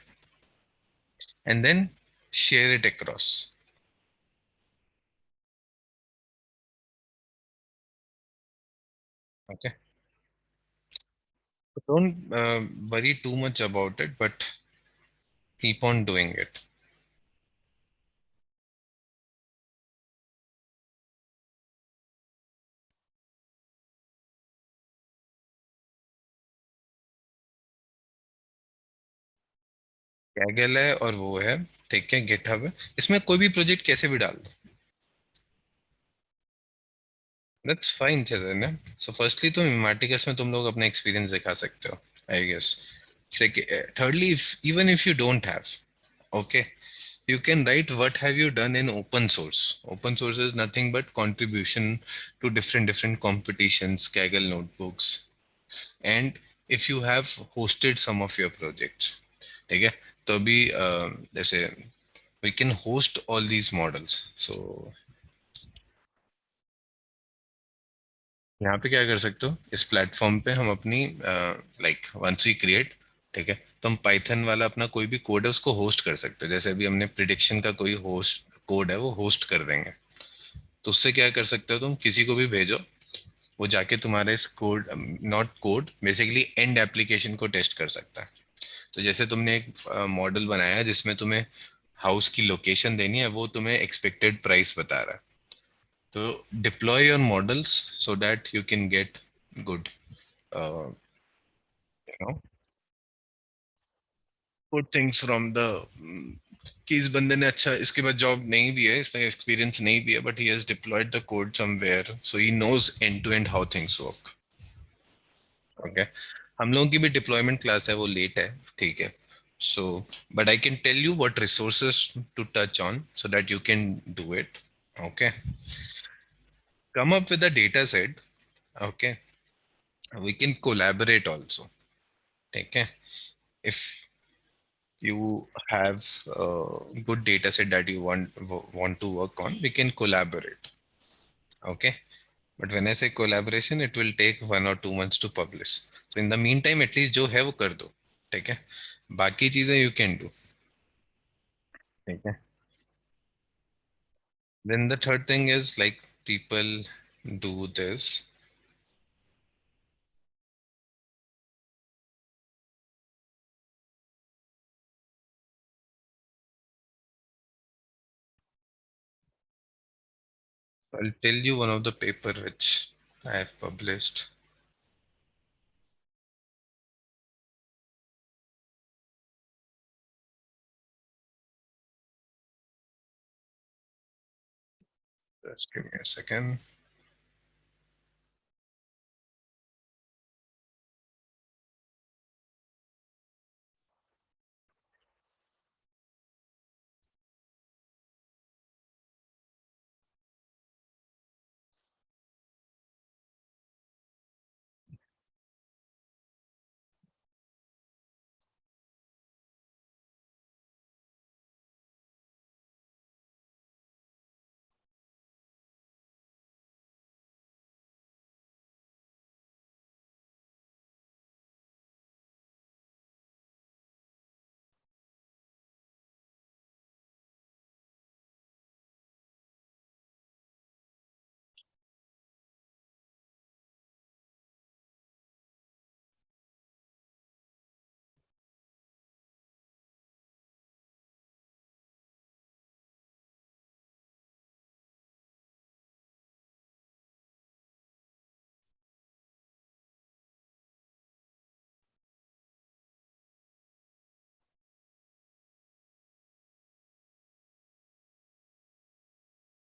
and then share it across. Okay, don't worry too much about it, but keep on doing it. Kaggle है और वो है, ठीक है, गिटहब है, इसमें कोई भी प्रोजेक्ट कैसे भी डाल दो, that's fine Chaitanya. So firstly तो मैथमेटिक्स में तुम लोग अपना एक्सपीरियंस दिखा सकते हो, I guess. Thirdly, even if you don't have, okay, you can write what have you done in open source. Open source is nothing but contribution to different competitions, Kaggle notebooks, and if you have hosted some of your projects, ठीक है, तो अभी जैसे we can host all these models. So यहाँ पे क्या कर सकते हो, इस प्लेटफॉर्म पे हम अपनी लाइक वंस वी क्रिएट, ठीक है, तो हम पाइथन वाला अपना कोई भी कोड है उसको होस्ट कर सकते हो। जैसे अभी हमने प्रिडिक्शन का कोई होस्ट कोड है वो होस्ट कर देंगे, तो उससे क्या कर सकते हो, तुम किसी को भी भेजो, वो जाके तुम्हारे इस code, not code, basically and application को टेस्ट कर सकता है। तो जैसे तुमने एक मॉडल बनाया है जिसमें तुम्हें हाउस की लोकेशन देनी है, वो तुम्हें एक्सपेक्टेड प्राइस बता रहा है, तो deploy your models so that you can get good, you know, good things from the, कि इस बंदे ने अच्छा, इसके बाद जॉब नहीं भी है, इसका एक्सपीरियंस नहीं भी है, but he has deployed the code somewhere, so he knows end to end how things work. Okay, हम लोगों की भी डिप्लॉयमेंट क्लास है, वो लेट है, ठीक है, so but I can tell you what resources to touch on so that you can do it. Okay, come up with a data set, okay, we can collaborate also, okay, if you have a good data set that you want to work on, we can collaborate, okay, But when I say collaboration, it will take 1 or 2 months to publish. So in the meantime, at least जो है वो कर दो, ठीक है? बाकी चीजें you can do, ठीक है? Then the third thing is like people do this. I'll tell you one of the paper which I have published. Just give me a second.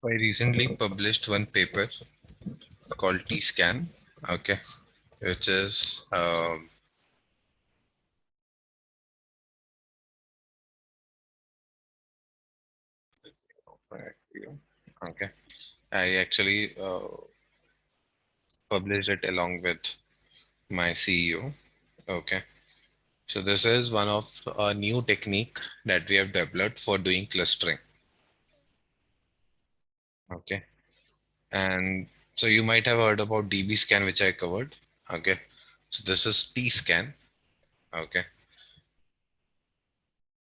I recently published one paper called T-scan, okay, which is okay. I actually published it along with my CEO. Okay. So this is one of a new technique that we have developed for doing clustering. Okay. And so you might have heard about DB scan, which I covered. Okay. So this is T scan. Okay.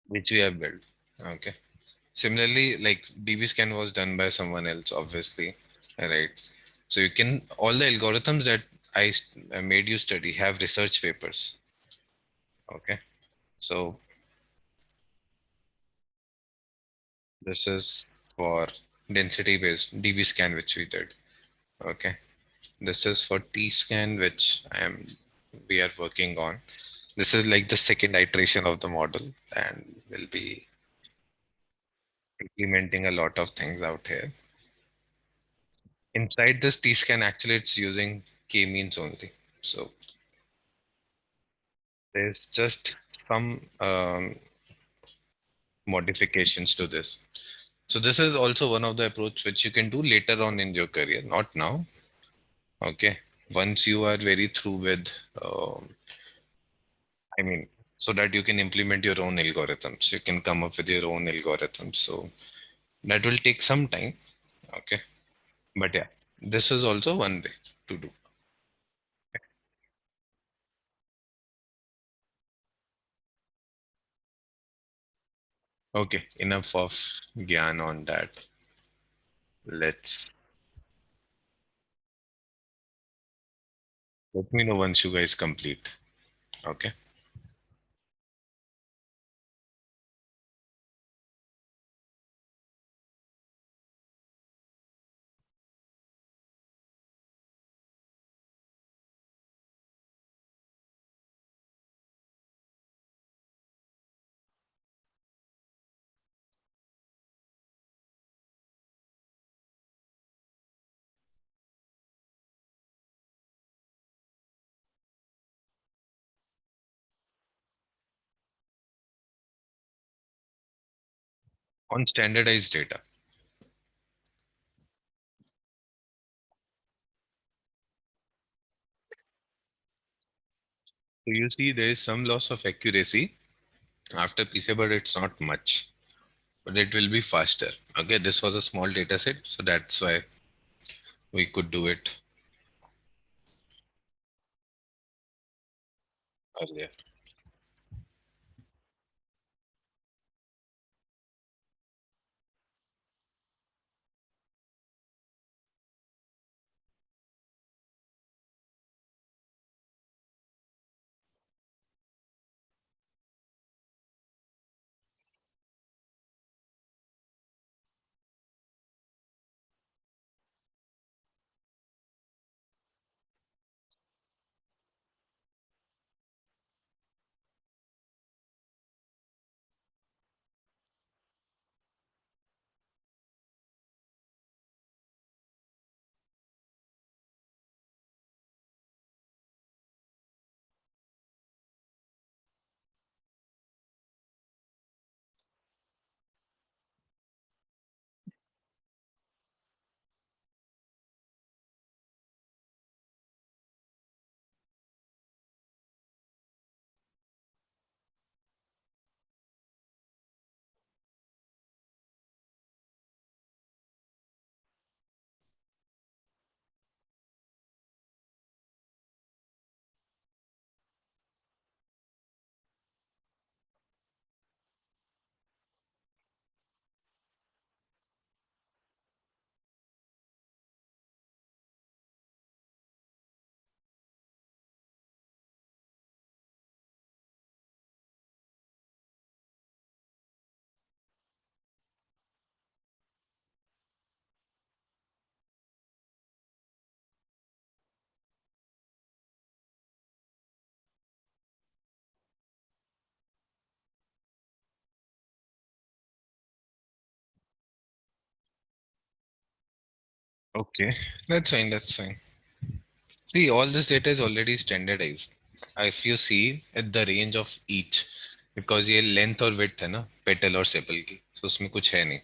Which we have built. Okay. Similarly, like DB scan was done by someone else, obviously. Right. So you can, all the algorithms that I made you study have research papers. Okay. So this is for density based DB scan, which we did. Okay. This is for T scan, which we are working on. This is like the second iteration of the model, and we'll be implementing a lot of things out here. Inside this T scan, actually, it's using k-means only. So there's just some modifications to this. So this is also one of the approach which you can do later on in your career, not now. Okay. Once you are very through with, I mean, so that you can implement your own algorithms. You can come up with your own algorithms. So that will take some time. Okay. But yeah, this is also one way to do. Okay. Enough of Gyan on that. Let's let me know once you guys complete. Okay. On standardized data. So you see there is some loss of accuracy after PCA, but it's not much. But it will be faster. Okay, this was a small data set, so that's why we could do it earlier. Okay, that's fine. That's fine. See, all this data is already standardized. If you see at the range of each, because ये length और width है ना petal और sepal की, so उसमें कुछ है नहीं.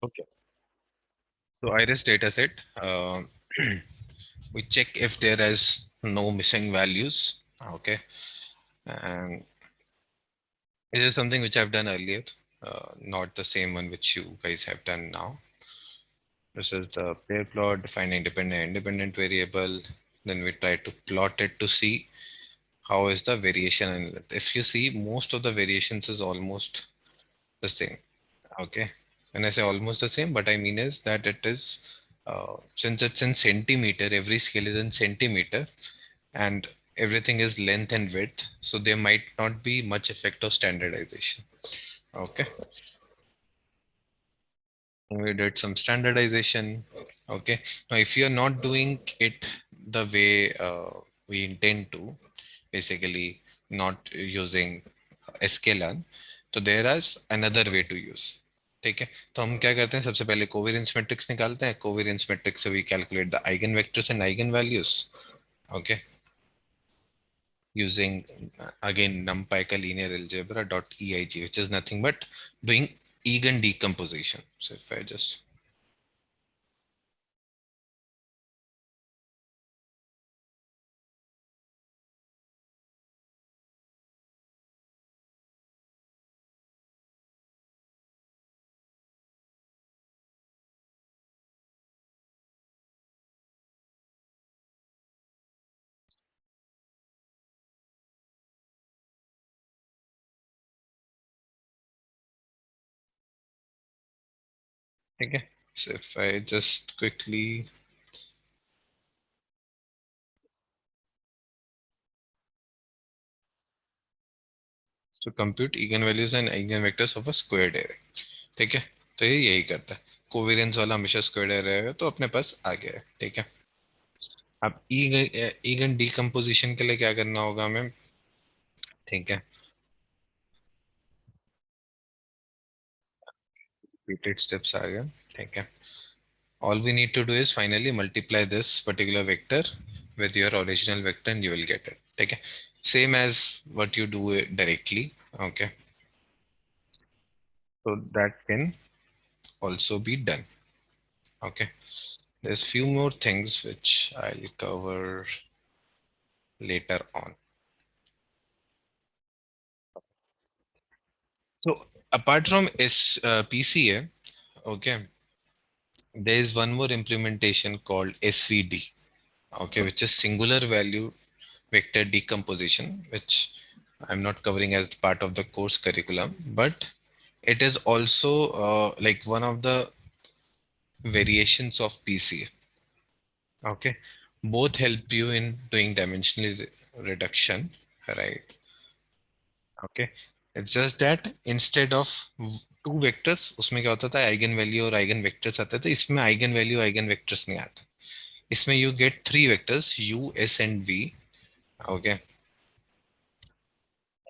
Okay. So iris data set, we check if there is no missing values. Okay, and this is something which I've done earlier, not the same one which you guys have done now. This is the pair plot, defining dependent and independent variable. Then we try to plot it to see how is the variation in length. If you see, most of the variations is almost the same. Okay. When I say almost the same, what I mean is that it is, since it's in centimeter, every scale is in centimeter, and everything is length and width. So there might not be much effect of standardization. Okay. We did some standardization. Okay. Now, if you're not doing it the way we intend to, basically not using sklearn, तो there is another way to use. ठीक है, तो हम क्या करते हैं, सबसे पहले कोवेरियंस मैट्रिक्स निकालते हैं. कोवेरियंस मैट्रिक्स से we calculate the eigen vectors and eigen values. Okay, using again numpy linear algebra dot eig, which is nothing but doing eigen decomposition. So if I just ठीक है. So if I just quickly to compute eigenvalues and eigenvectors of a squared array. ठीक है. तो ये यही करता है. Covariance वाला हमेशा स्क्वायर एरर रहेगा तो अपने पास आ गया है. ठीक है. अब ईगन डीकम्पोजिशन के लिए क्या करना होगा हमें. ठीक है. रिपीटेड स्टेप्स आ गए. ठीक है. All we need to do is finally multiply this particular vector with your original vector and you will get it. ठीक है. Same as what you do it directly. Okay. So that can also be done. Okay. There's few more things which I'll cover later on. So apart from PCA, okay, there is one more implementation called SVD, okay, which is singular value vector decomposition, which I'm not covering as part of the course curriculum, but it is also like one of the variations of PCA. Okay, both help you in doing dimensional reduction, right? Okay, it's just that instead of two vectors उसमें क्या होता था eigen value और eigen vectors आते थे इसमें eigen value eigen vectors नहीं आते इसमें you get three vectors U S and V okay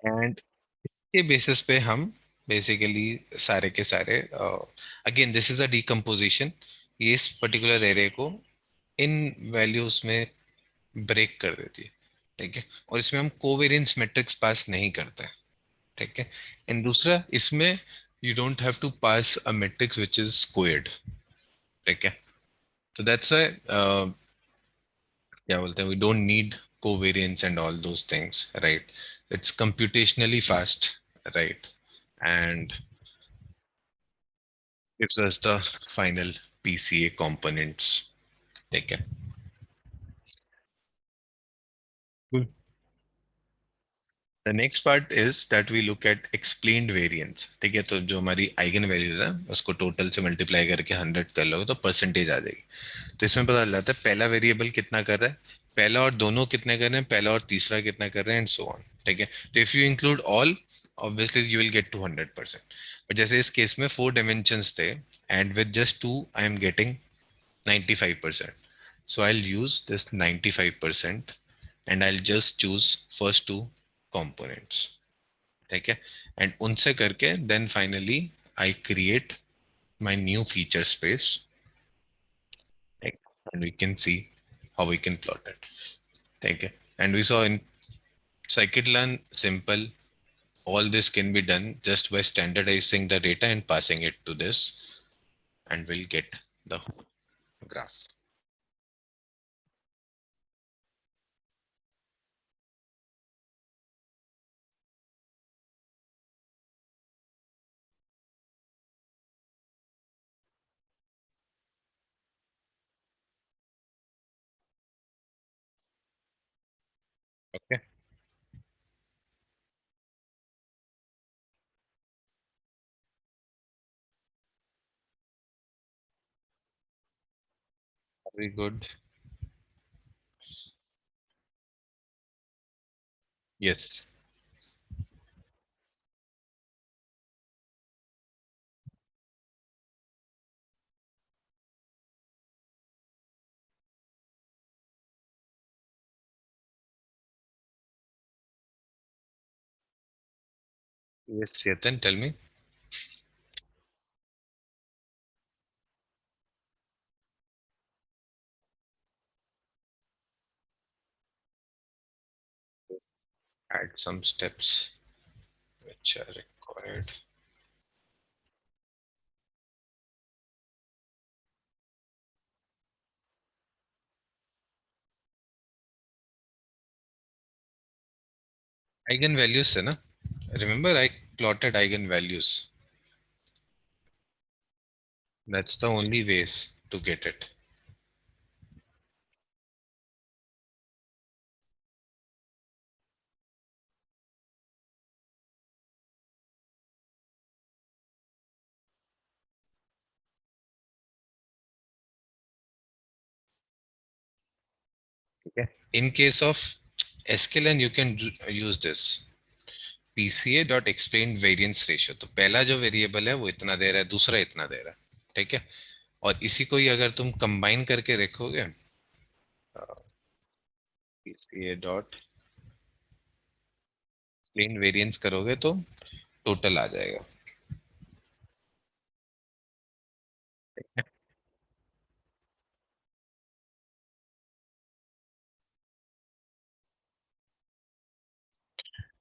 and के बेसिस पे हम बेसिकली सारे के सारे again this is a decomposition ये इस पर्टिकुलर एरे को इन वैल्यूज में ब्रेक कर देती है ठीक है और इसमें हम कोवेरियंस मैट्रिक्स पास नहीं करते हैं ठीक है एंड दूसरा इसमें you don't have to pass a matrix which is squared ठीक है तो दैट्स व्हाई क्या बोलते हैं we don't need covariance and all those things right it's computationally fast right and gives us the final PCA components. ठीक है. Cool. The next part is that we look at explained variance. ठीक है तो जो हमारी eigen values है उसको total से मल्टीप्लाई करके 100 कर लोगे तो परसेंटेज आ जाएगी तो इसमें पता चल जाता है पहला वेरिएबल कितना कर रहा है पहला और दोनों कितने कर रहे हैं पहला और तीसरा कितना कर रहे हैं एंड सो ऑन ठीक है तो if you include all obviously you will get 200% but जैसे इस केस में फोर डायमेंशंस थे and with just two I am getting 95%. So I'll use this 95% and I'll just choose first two components. ठीक है and उनसे करके then finally I create my new feature space and we can see how we can plot it. ठीक है and we saw in scikit-learn simple all this can be done just by standardizing the data and passing it to this and we'll get the graph. Okay, very good. Yes. Yes, Chetan, tell me. Add some steps which are required. Eigenvalues है ना? Remember I plotted eigenvalues. That's the only ways to get it. ठीक है. In case of sklearn you can use this PCA dot explain variance ratio. तो पहला जो variable है वो इतना दे रहा है, दूसरा इतना दे रहा है. ठीक है. और इसी को ही अगर तुम कंबाइन करके देखोगे, PCA डॉट एक्सप्लेन वेरिएंस करोगे तो टोटल आ जाएगा.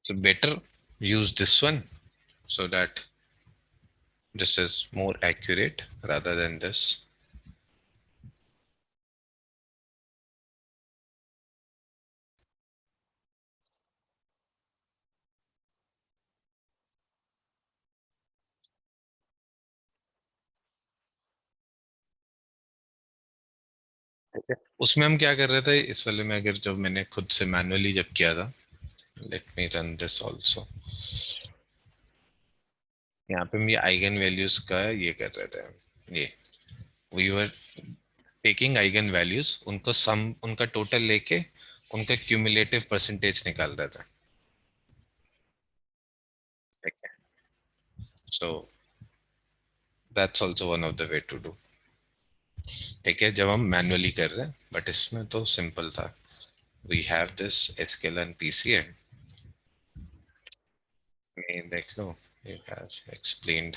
So better use this one so that this is more accurate rather than this. उसमें हम क्या कर रहे थे इस वाले में, अगर जब मैंने खुद से मैनुअली जब किया था, let me run this also. यहाँ पे हम ये आइगन वैल्यूज का ये कर रहे थे. ये we were taking eigen values, उनको सम, उनका टोटल लेके उनका क्यूमुलेटिव परसेंटेज निकाल रहा था. ठीक है. So that's also one of the way to do. ठीक है, जब हम मैनुअली कर रहे हैं, बट इसमें तो सिंपल था. We have this SQL and PCA में देख लो. यू हैव एक्सप्लेन्ड,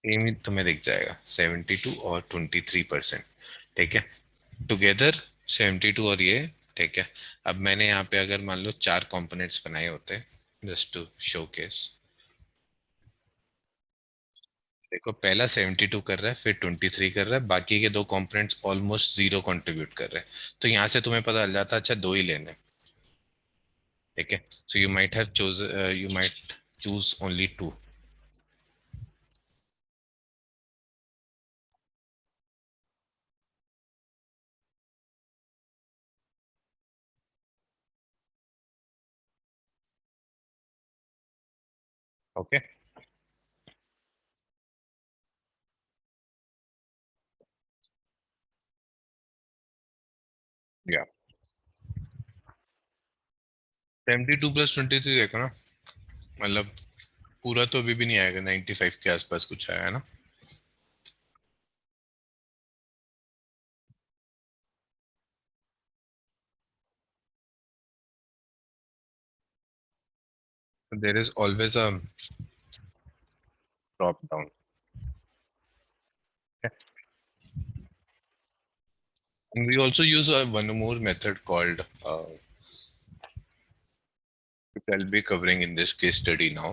सेम ही तुम्हें दिख जाएगा 72 और 23%. ठीक है, टुगेदर 72 और ये. ठीक है. अब मैंने यहाँ पे अगर मान लो चार कंपोनेंट्स बनाए होते, जस्ट टू शोकेस. देखो पहला 72 कर रहा है, फिर 23 कर रहा है, बाकी के दो कंपोनेंट्स ऑलमोस्ट जीरो कंट्रीब्यूट कर रहे हैं. तो यहाँ से तुम्हें पता चल जाता अच्छा दो ही लेने. ठीक है. So you might have choose, you might choose only two. Okay. या 72 प्लस 23 देखो ना, मतलब पूरा तो अभी भी नहीं आएगा, 95 के आसपास कुछ आया है ना. There is always a drop down. And we also use one more method called, which I'll be covering in this case study now.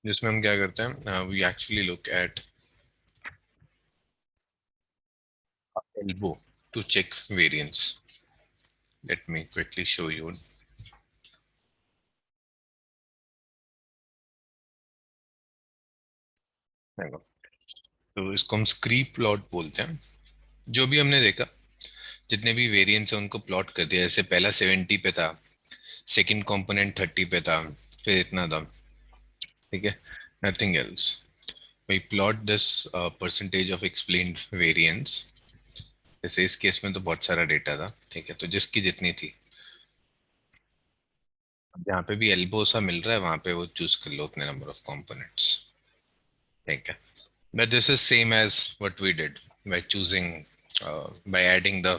जिसमें हम क्या करते हैं, we actually look at elbow to check variance. Let me quickly show you. देखो, तो इसको हम स्क्रीप plot बोलते हैं. जो भी हमने देखा, जितने भी वेरिएंस है उनको प्लॉट कर दिया. जैसे पहला 70 पे था, सेकंड कंपोनेंट 30 पे था, फिर इतना था. ठीक है. Nothing else. We plot this percentage of explained variance. जैसे इस केस में तो बहुत सारा डेटा था. ठीक है, तो जिसकी जितनी थी, जहाँ पे भी एल्बो सा मिल रहा है वहां पे वो चूज कर लो उतने नंबर ऑफ कंपोनेंट्स. ठीक है. But this is same as what we did by choosing, by adding the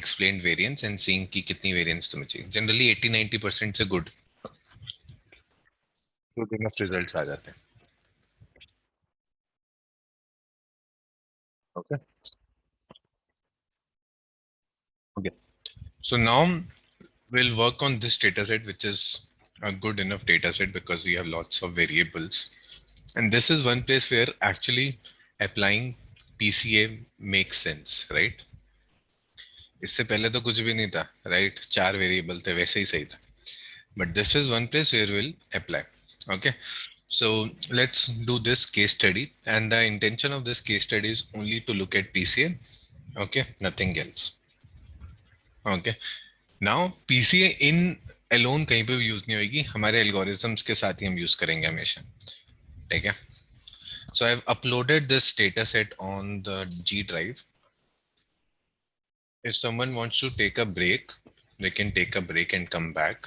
explained variance and seeing कि कितनी variance तुम्हें चाहिए. Generally 80-90% से good enough results आ जाते हैं. Okay. Okay. So now we'll work on this data set, which is a good enough data set because we have lots of variables. And this is one place where actually applying PCA makes sense, right? इससे पहले तो कुछ भी नहीं था, right? चार variable थे, वैसे ही सही था. But this is one place where we'll apply. Okay. So let's do this case study. And the intention of this case study is only to look at PCA. Okay. Nothing else. Okay. Now PCA in alone कहीं पे भी use नहीं होगी, हमारे algorithms के साथ ही हम use करेंगे हमेशा. ठीक है. So I've uploaded this data set on the G drive. If someone wants to take a break, they can take a break and come back.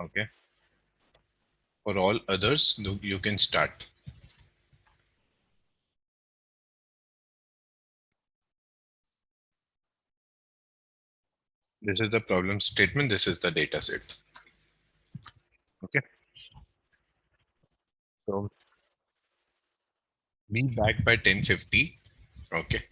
Okay. For all others, you can start. This is the problem statement. This is the data set. Okay. So be back by 10:50. Okay.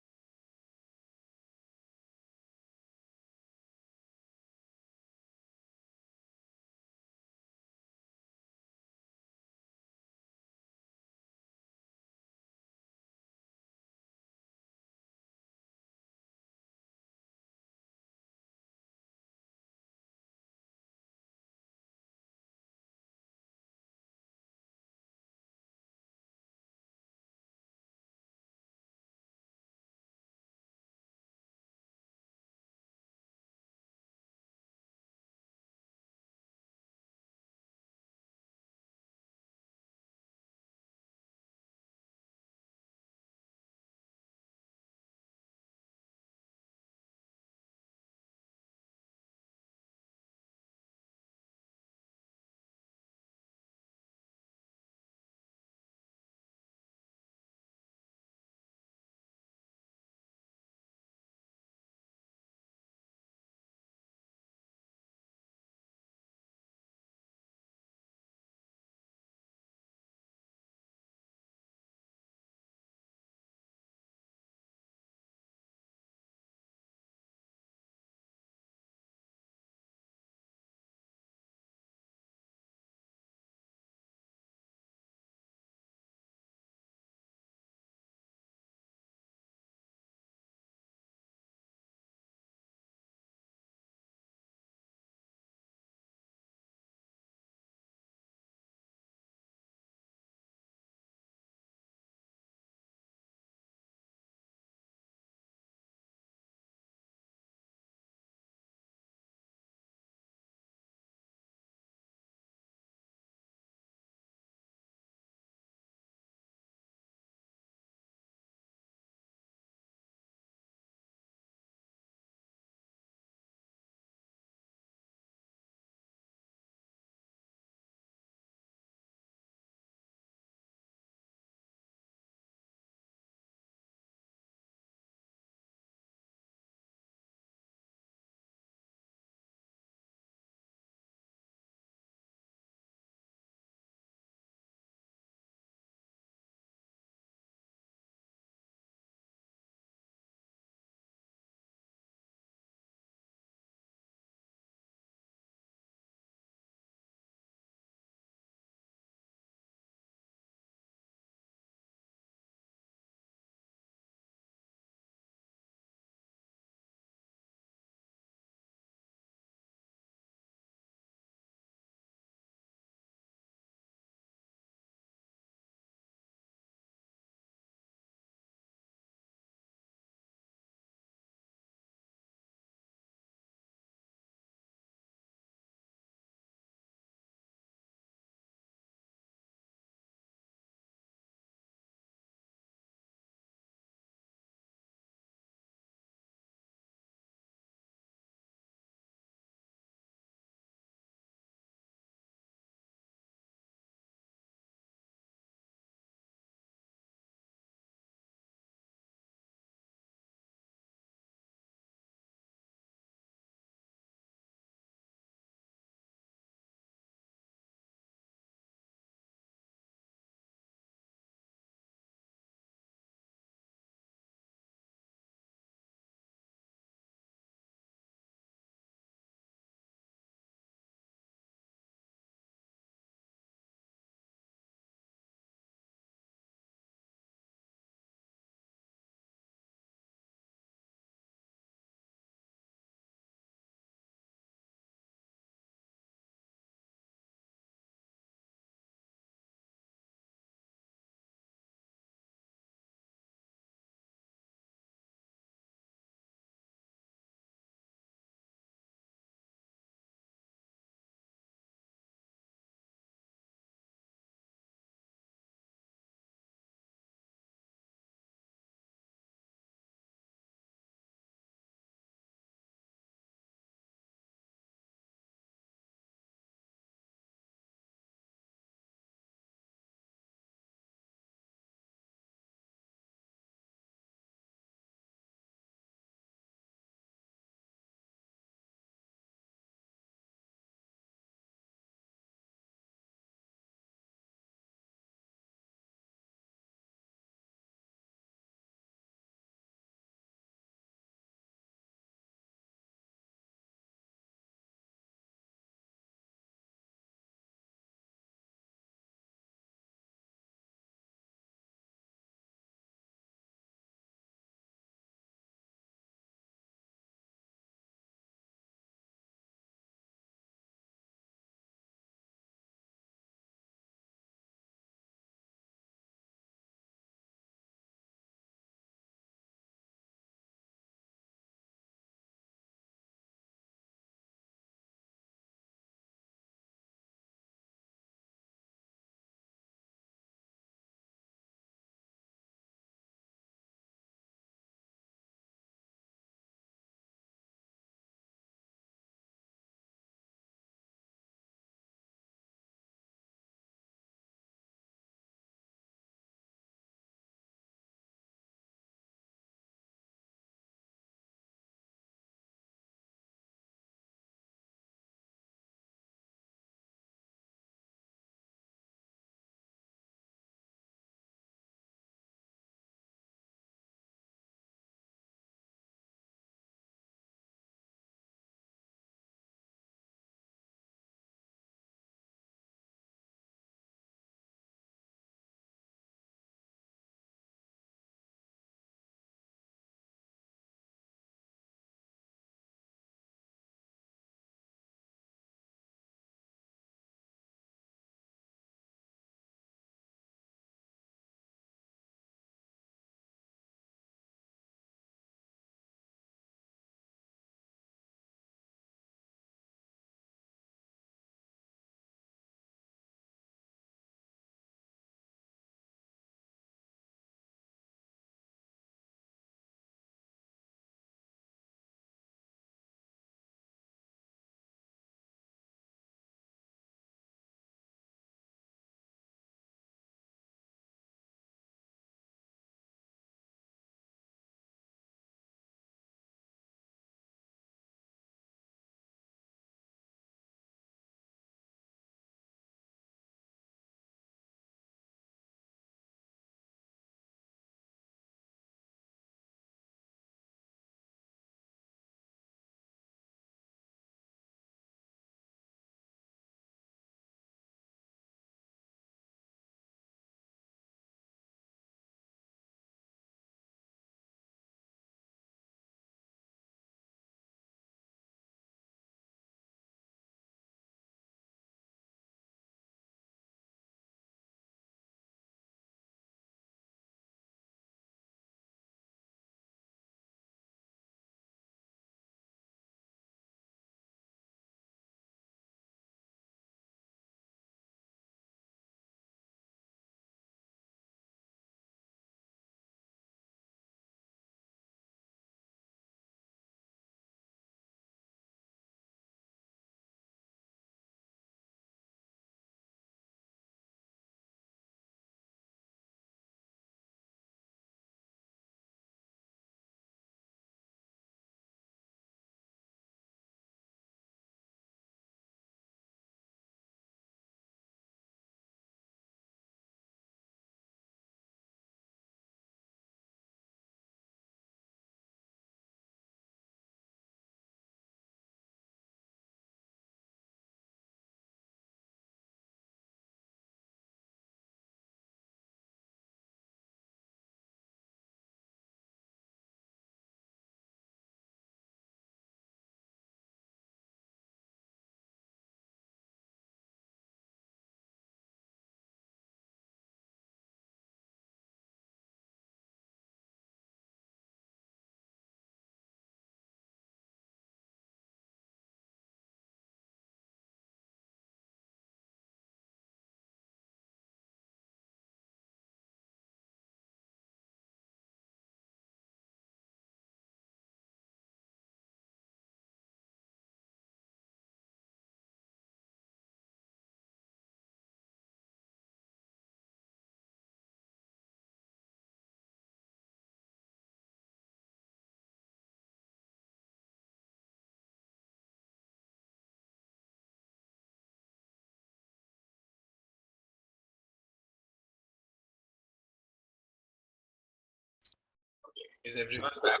Is everyone back?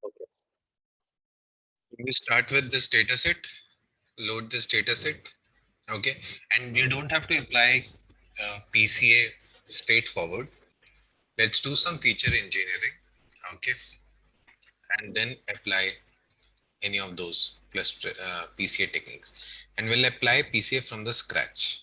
Okay. You start with this data set, load this data set, okay? And you don't have to apply PCA straightforward. Let's do some feature engineering, okay? And then apply any of those plus PCA techniques. And we'll apply PCA from the scratch.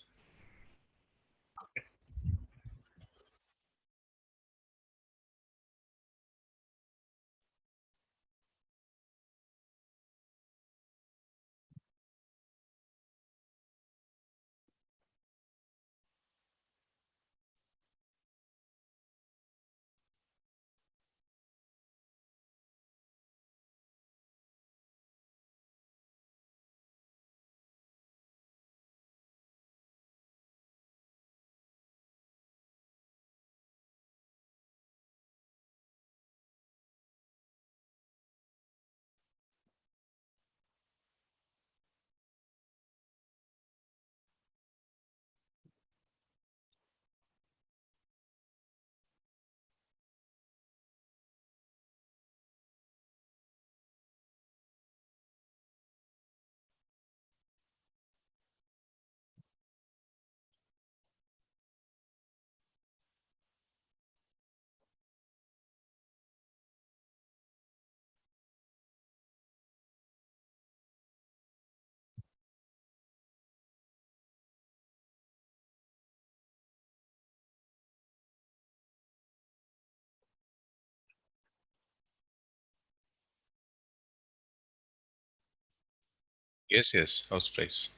Yes, yes, house price.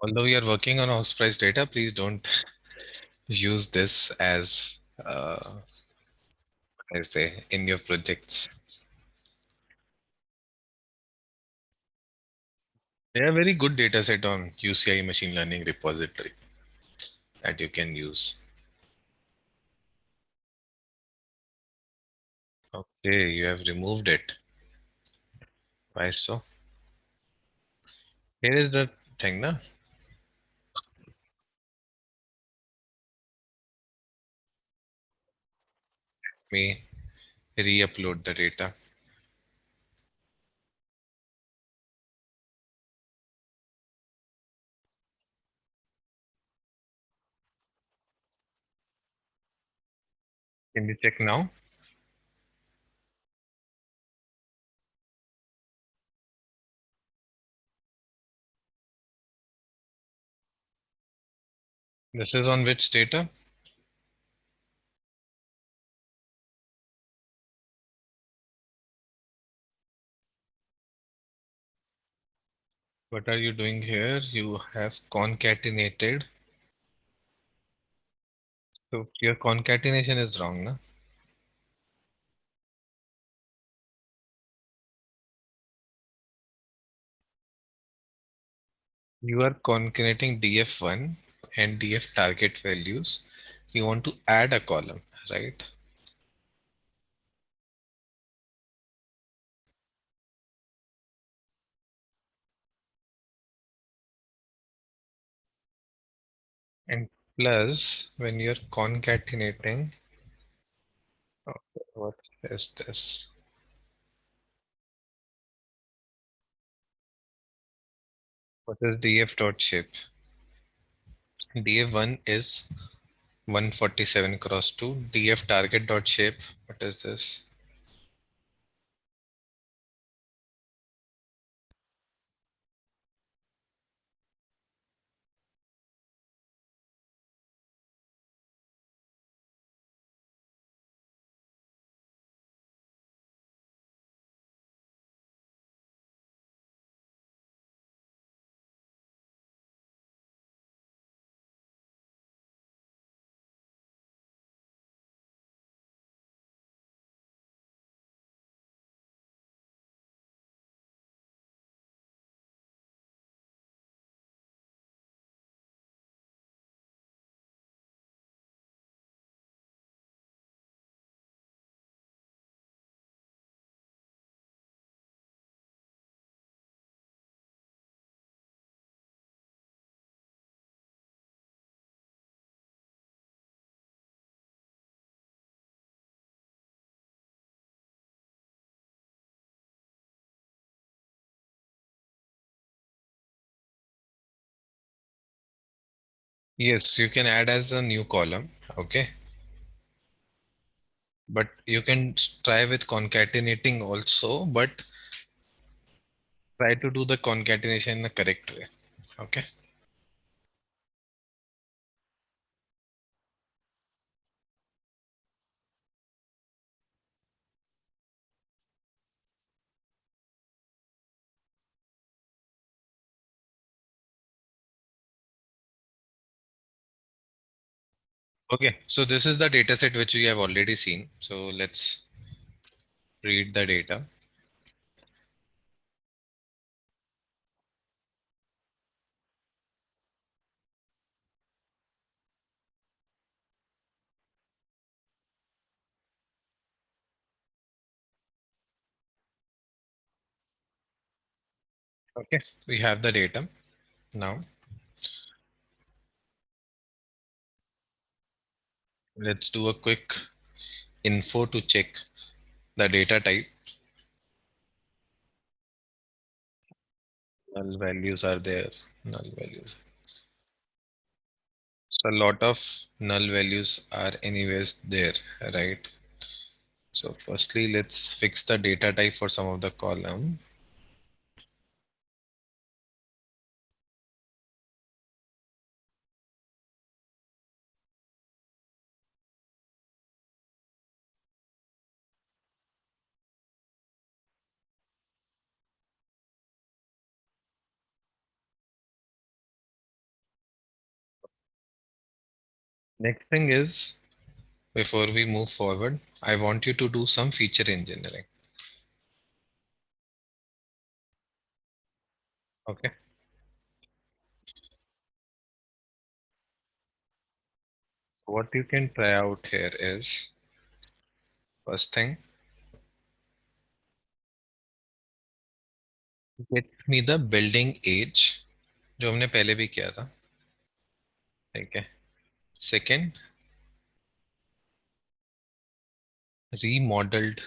Although we are working on house price data, please don't use this as, I say, in your projects. They are very good data set on UCI machine learning repository that you can use. Okay, you have removed it. Why so? Here is the thing, na? Me re-upload the data. Can you check now? This is on which data? What are you doing here? You have concatenated. So your concatenation is wrong, na? You are concatenating df1 and df target values. You want to add a column, right? And plus, when you're concatenating, okay, what is this? What is df dot shape? df1 is 147 cross 2. df target dot shape. What is this? Yes, you can add as a new column. Okay. But you can try with concatenating also, but try to do the concatenation in the correct way. Okay. Okay. So this is the data set which we have already seen. So let's read the data. Okay. We have the data now. Let's do a quick info to check the data type. Null values are there. Null values. So a lot of null values are anyways there, right? So firstly, let's fix the data type for some of the column. Next thing is, before we move forward, I want you to do some feature engineering. Okay. What you can try out here is, first thing, get me the building age, जो हमने पहले भी किया था. ठीक है. Second, remodeled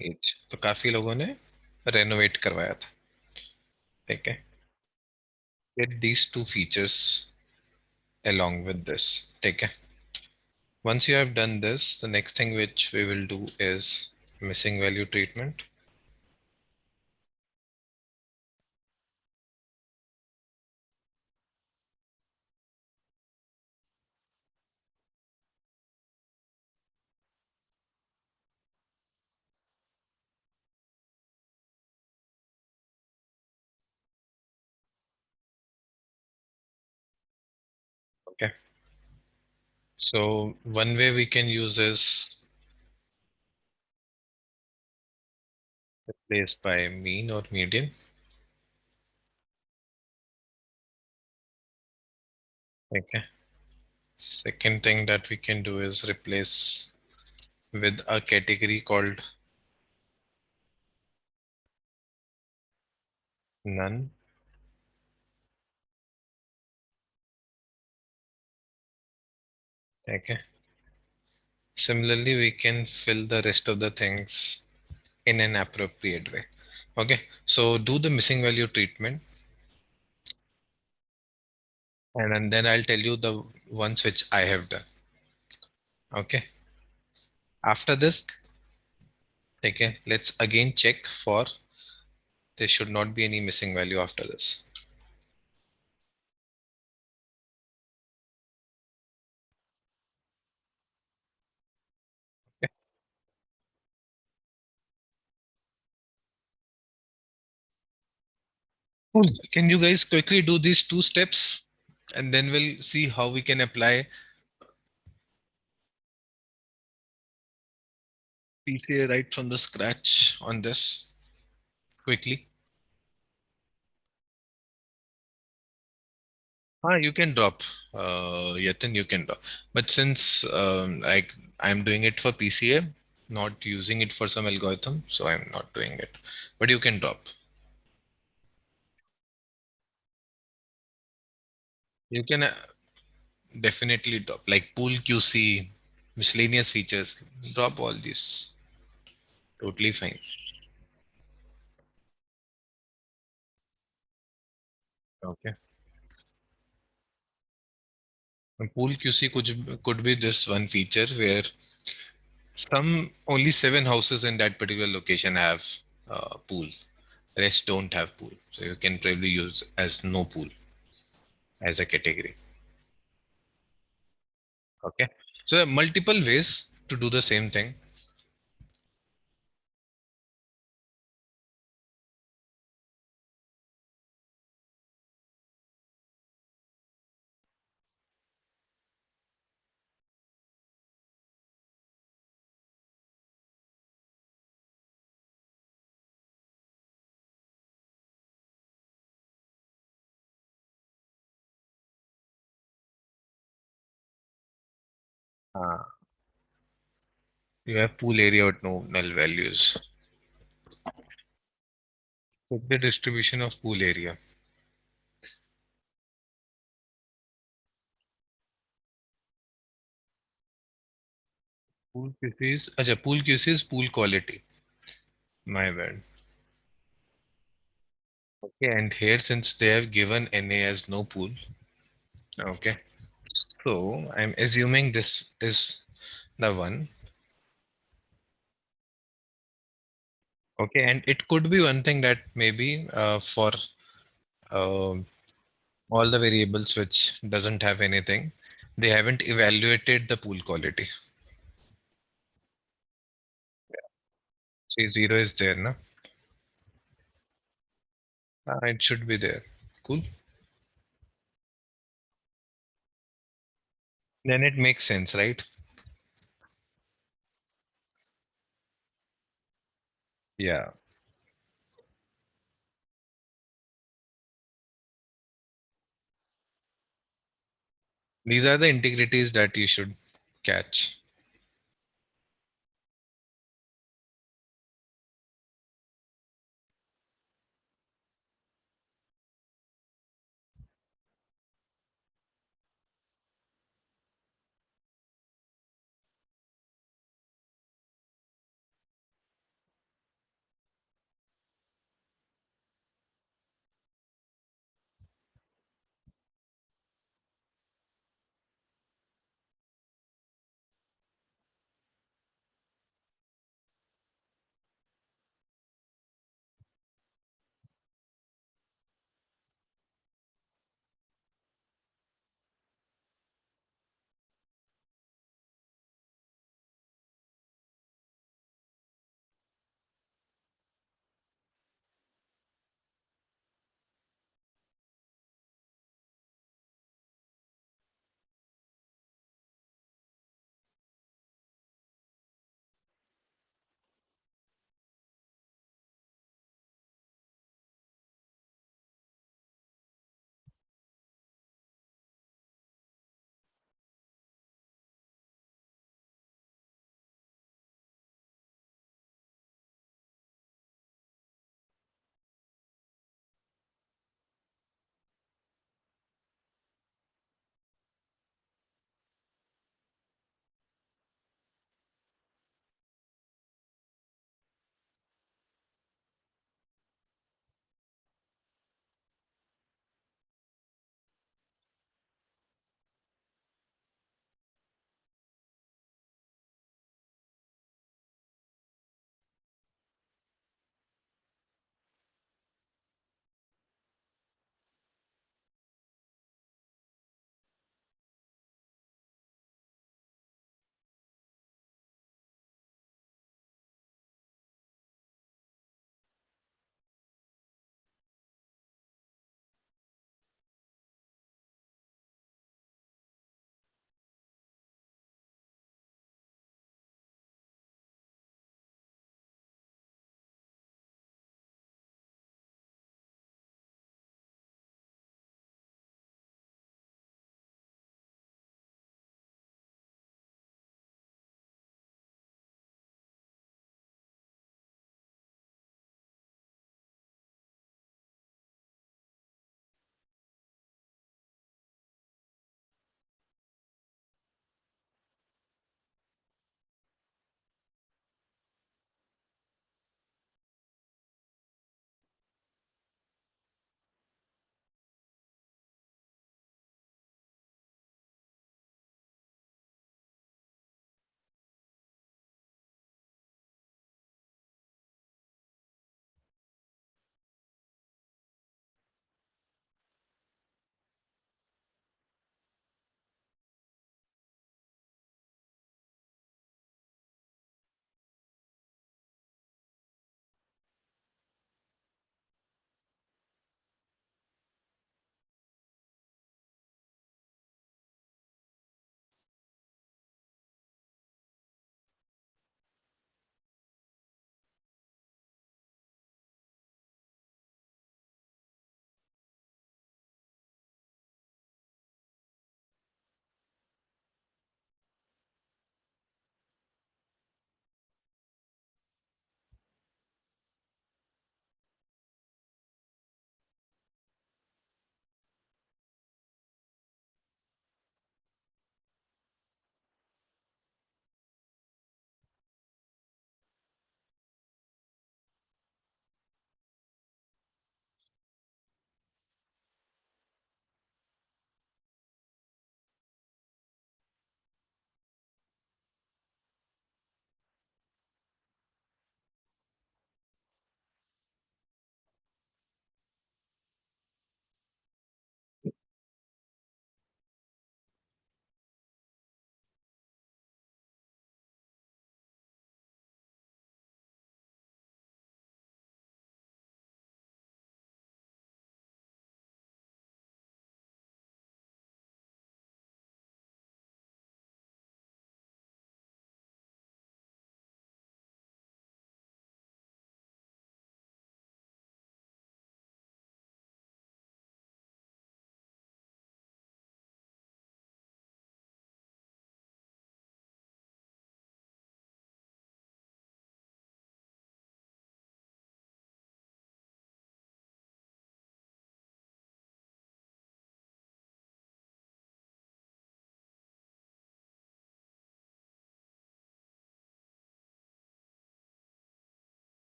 age. तो काफी लोगों ने रेनोवेट करवाया था. ठीक है. Get these two features along with this. ठीक है. Once you have done this, the next thing which we will do is missing value treatment. Okay. So one way we can use is replaced by mean or median. Okay. Second thing that we can do is replace with a category called none. Okay. Similarly, we can fill the rest of the things in an appropriate way. Okay. So do the missing value treatment, and then I'll tell you the ones which I have done. Okay. After this, okay, let's again check for there should not be any missing value after this. Okay. Cool. Can you guys quickly do these two steps and then we'll see how we can apply PCA right from the scratch on this quickly. You can drop, Yatin, you can drop. But since I'm doing it for PCA, not using it for some algorithm, so I'm not doing it. But you can drop. You can definitely drop, like pool QC, miscellaneous features. Drop all these. Totally fine. Okay. Pool QC could be just one feature where some only 7 houses in that particular location have pool. Rest don't have pool. So you can probably use as no pool as a category. Okay. So there are multiple ways to do the same thing. Uh, you have pool area with no null values. Check the distribution of pool area. Pool QC is, acha, pool QC is pool quality. My bad. Okay, and here since they have given NA as no pool, okay. So I'm assuming this is the one. Okay, and it could be one thing that maybe for um all the variables which doesn't have anything, they haven't evaluated the pool quality. See, zero is there, no? It should be there. Cool. Then it makes sense, right? Yeah. These are the integrities that you should catch.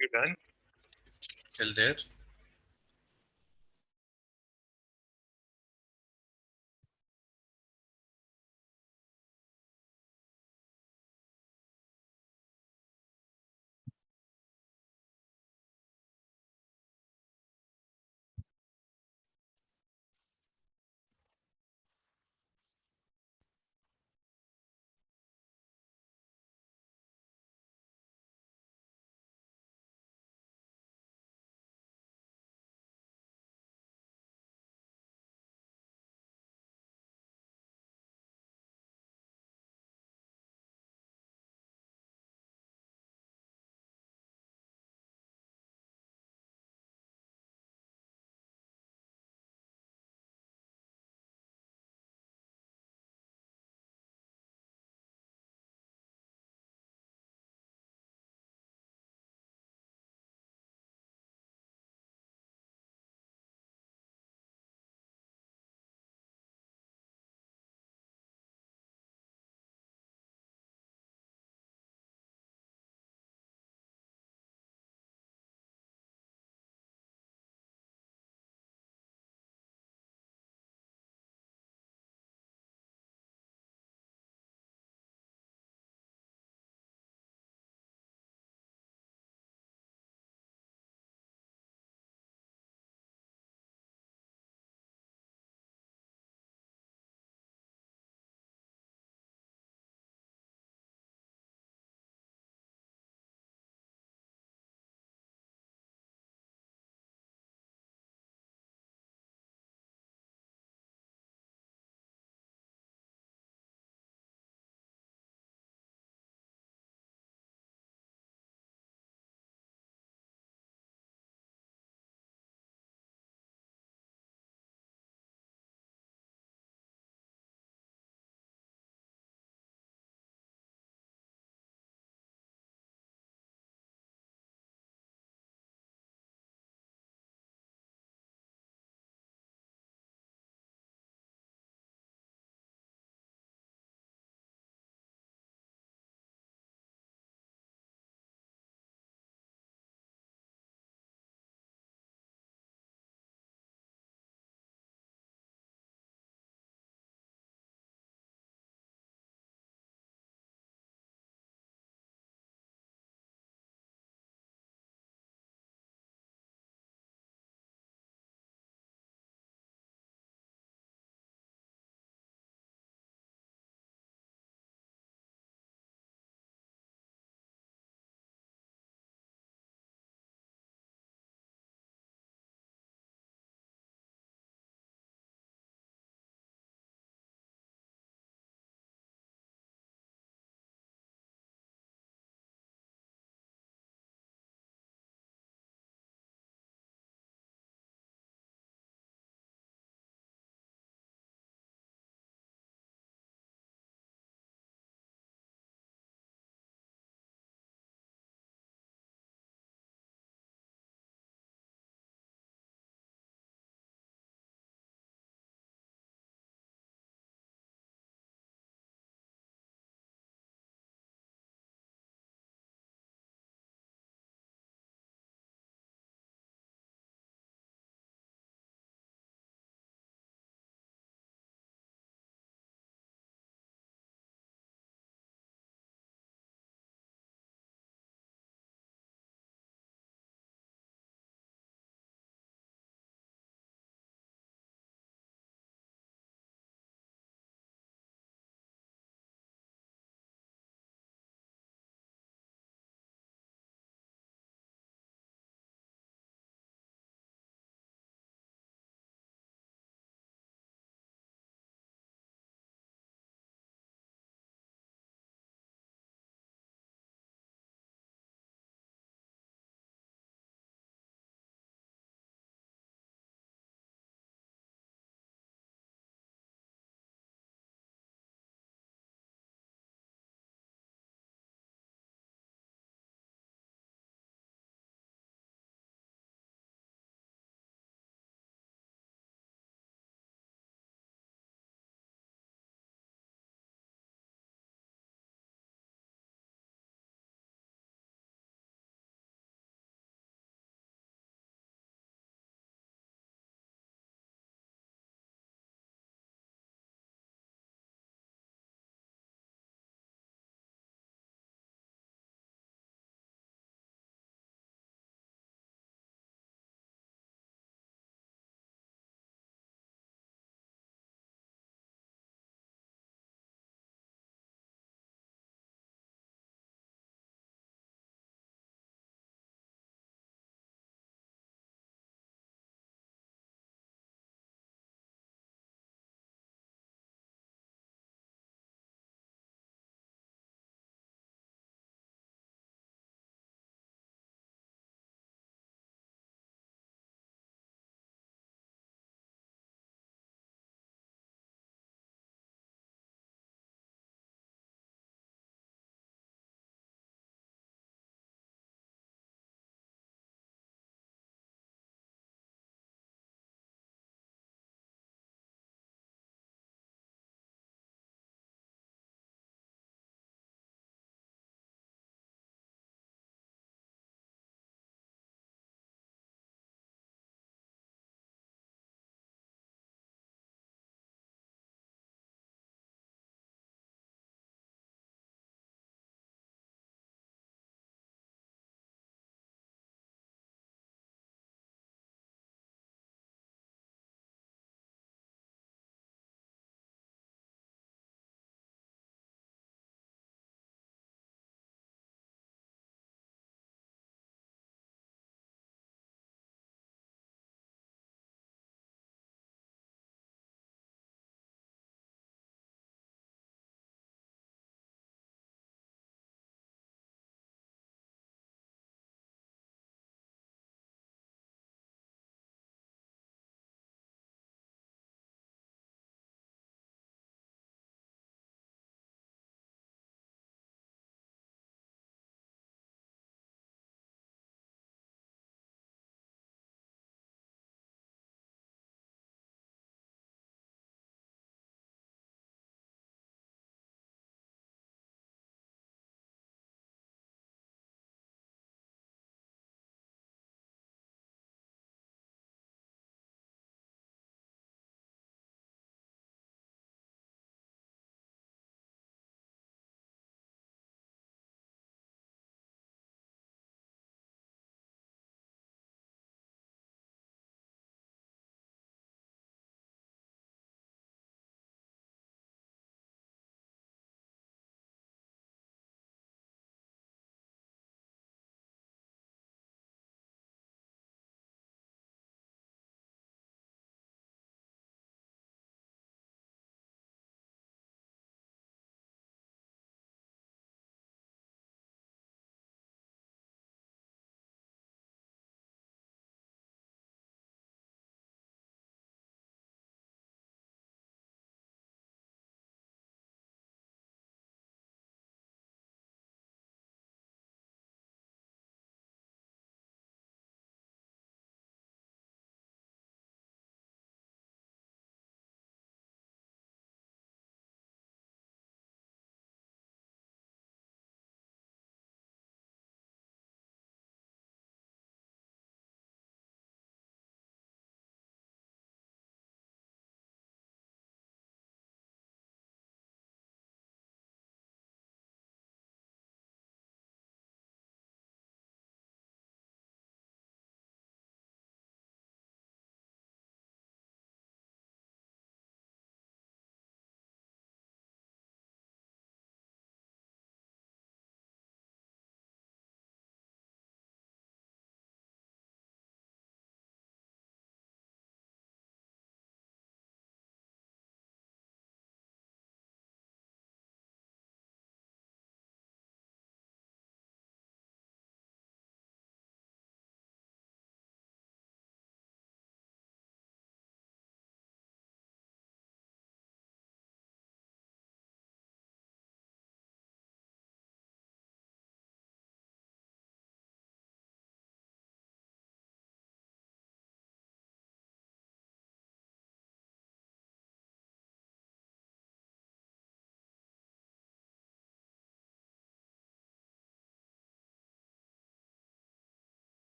You done? Till there?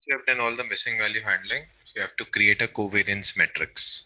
you have done all the missing value handling, you have to create a covariance matrix.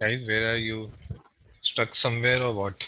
Guys, where are you? Stuck somewhere or what?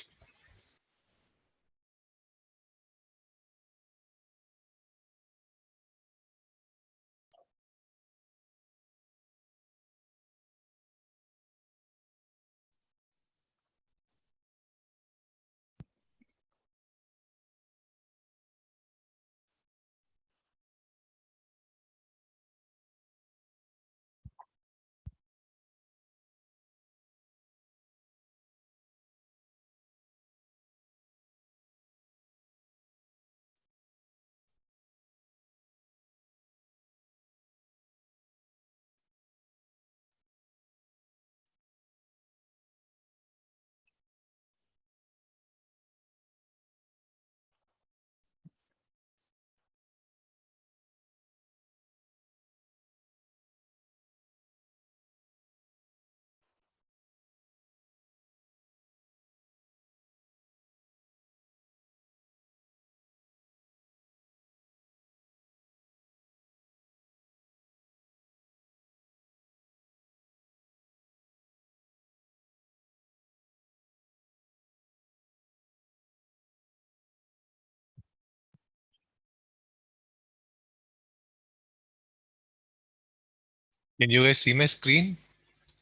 Can you guys see my screen?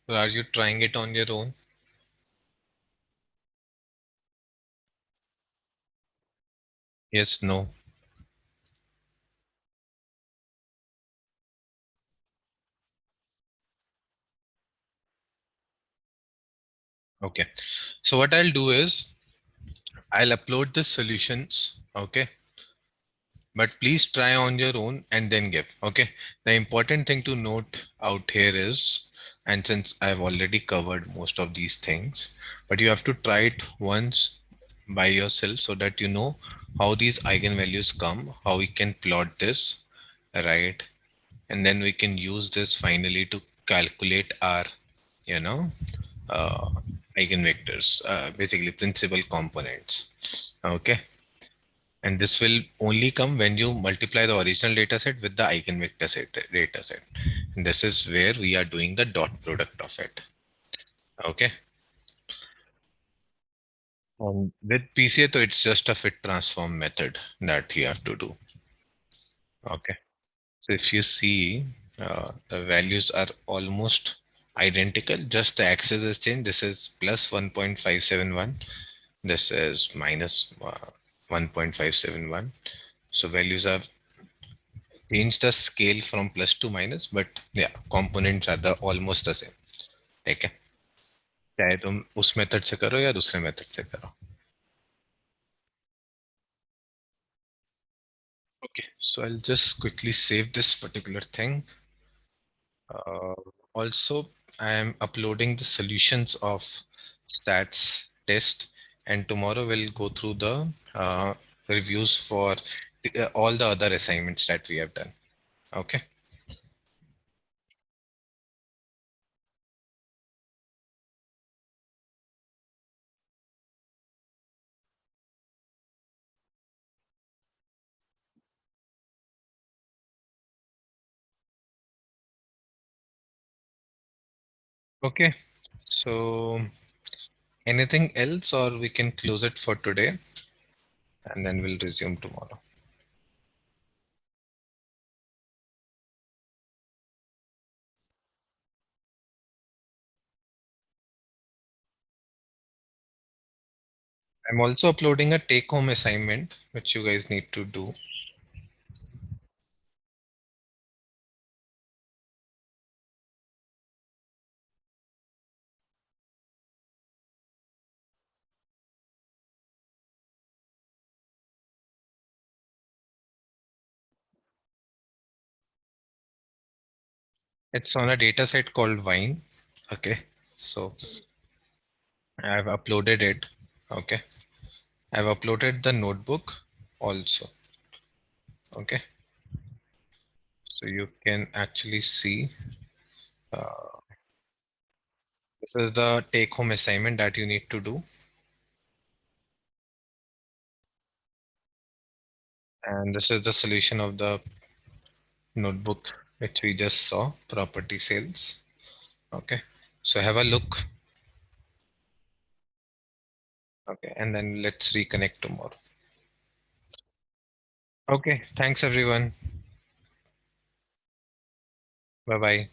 Or are you trying it on your own? Yes, no. Okay. So what I'll do is I'll upload the solutions. Okay. But please try on your own and then give. Okay. The important thing to note out here is, and since I've already covered most of these things, but you have to try it once by yourself so that you know how these eigenvalues come, how we can plot this, right? And then we can use this finally to calculate our, you know, uh, eigenvectors, basically principal components. Okay. And this will only come when you multiply the original data set with the eigenvector set data set. And this is where we are doing the dot product of it. Okay. With PCA, so it's just a fit transform method that you have to do. Okay. So if you see, the values are almost identical, just the axis is changed. This is plus 1.571. This is minus 1.571. So values have changed the scale from plus to minus, but yeah, components are the almost the same. ठीक है, चाहे तुम उस method से करो या दूसरे method से करो. Okay, so I'll just quickly save this particular thing. Uh, Also, I am uploading the solutions of stats test, and tomorrow we'll go through the reviews for all the other assignments that we have done. Okay. Okay. So anything else, or we can close it for today, and then we'll resume tomorrow. I'm also uploading a take-home assignment, which you guys need to do. It's on a data set called Wine. Okay. So I've uploaded it. Okay. I've uploaded the notebook also. Okay. So you can actually see, uh, this is the take home assignment that you need to do. And this is the solution of the notebook which we just saw, property sales. Okay. So have a look. Okay, and then let's reconnect tomorrow. Okay, thanks everyone. Bye bye.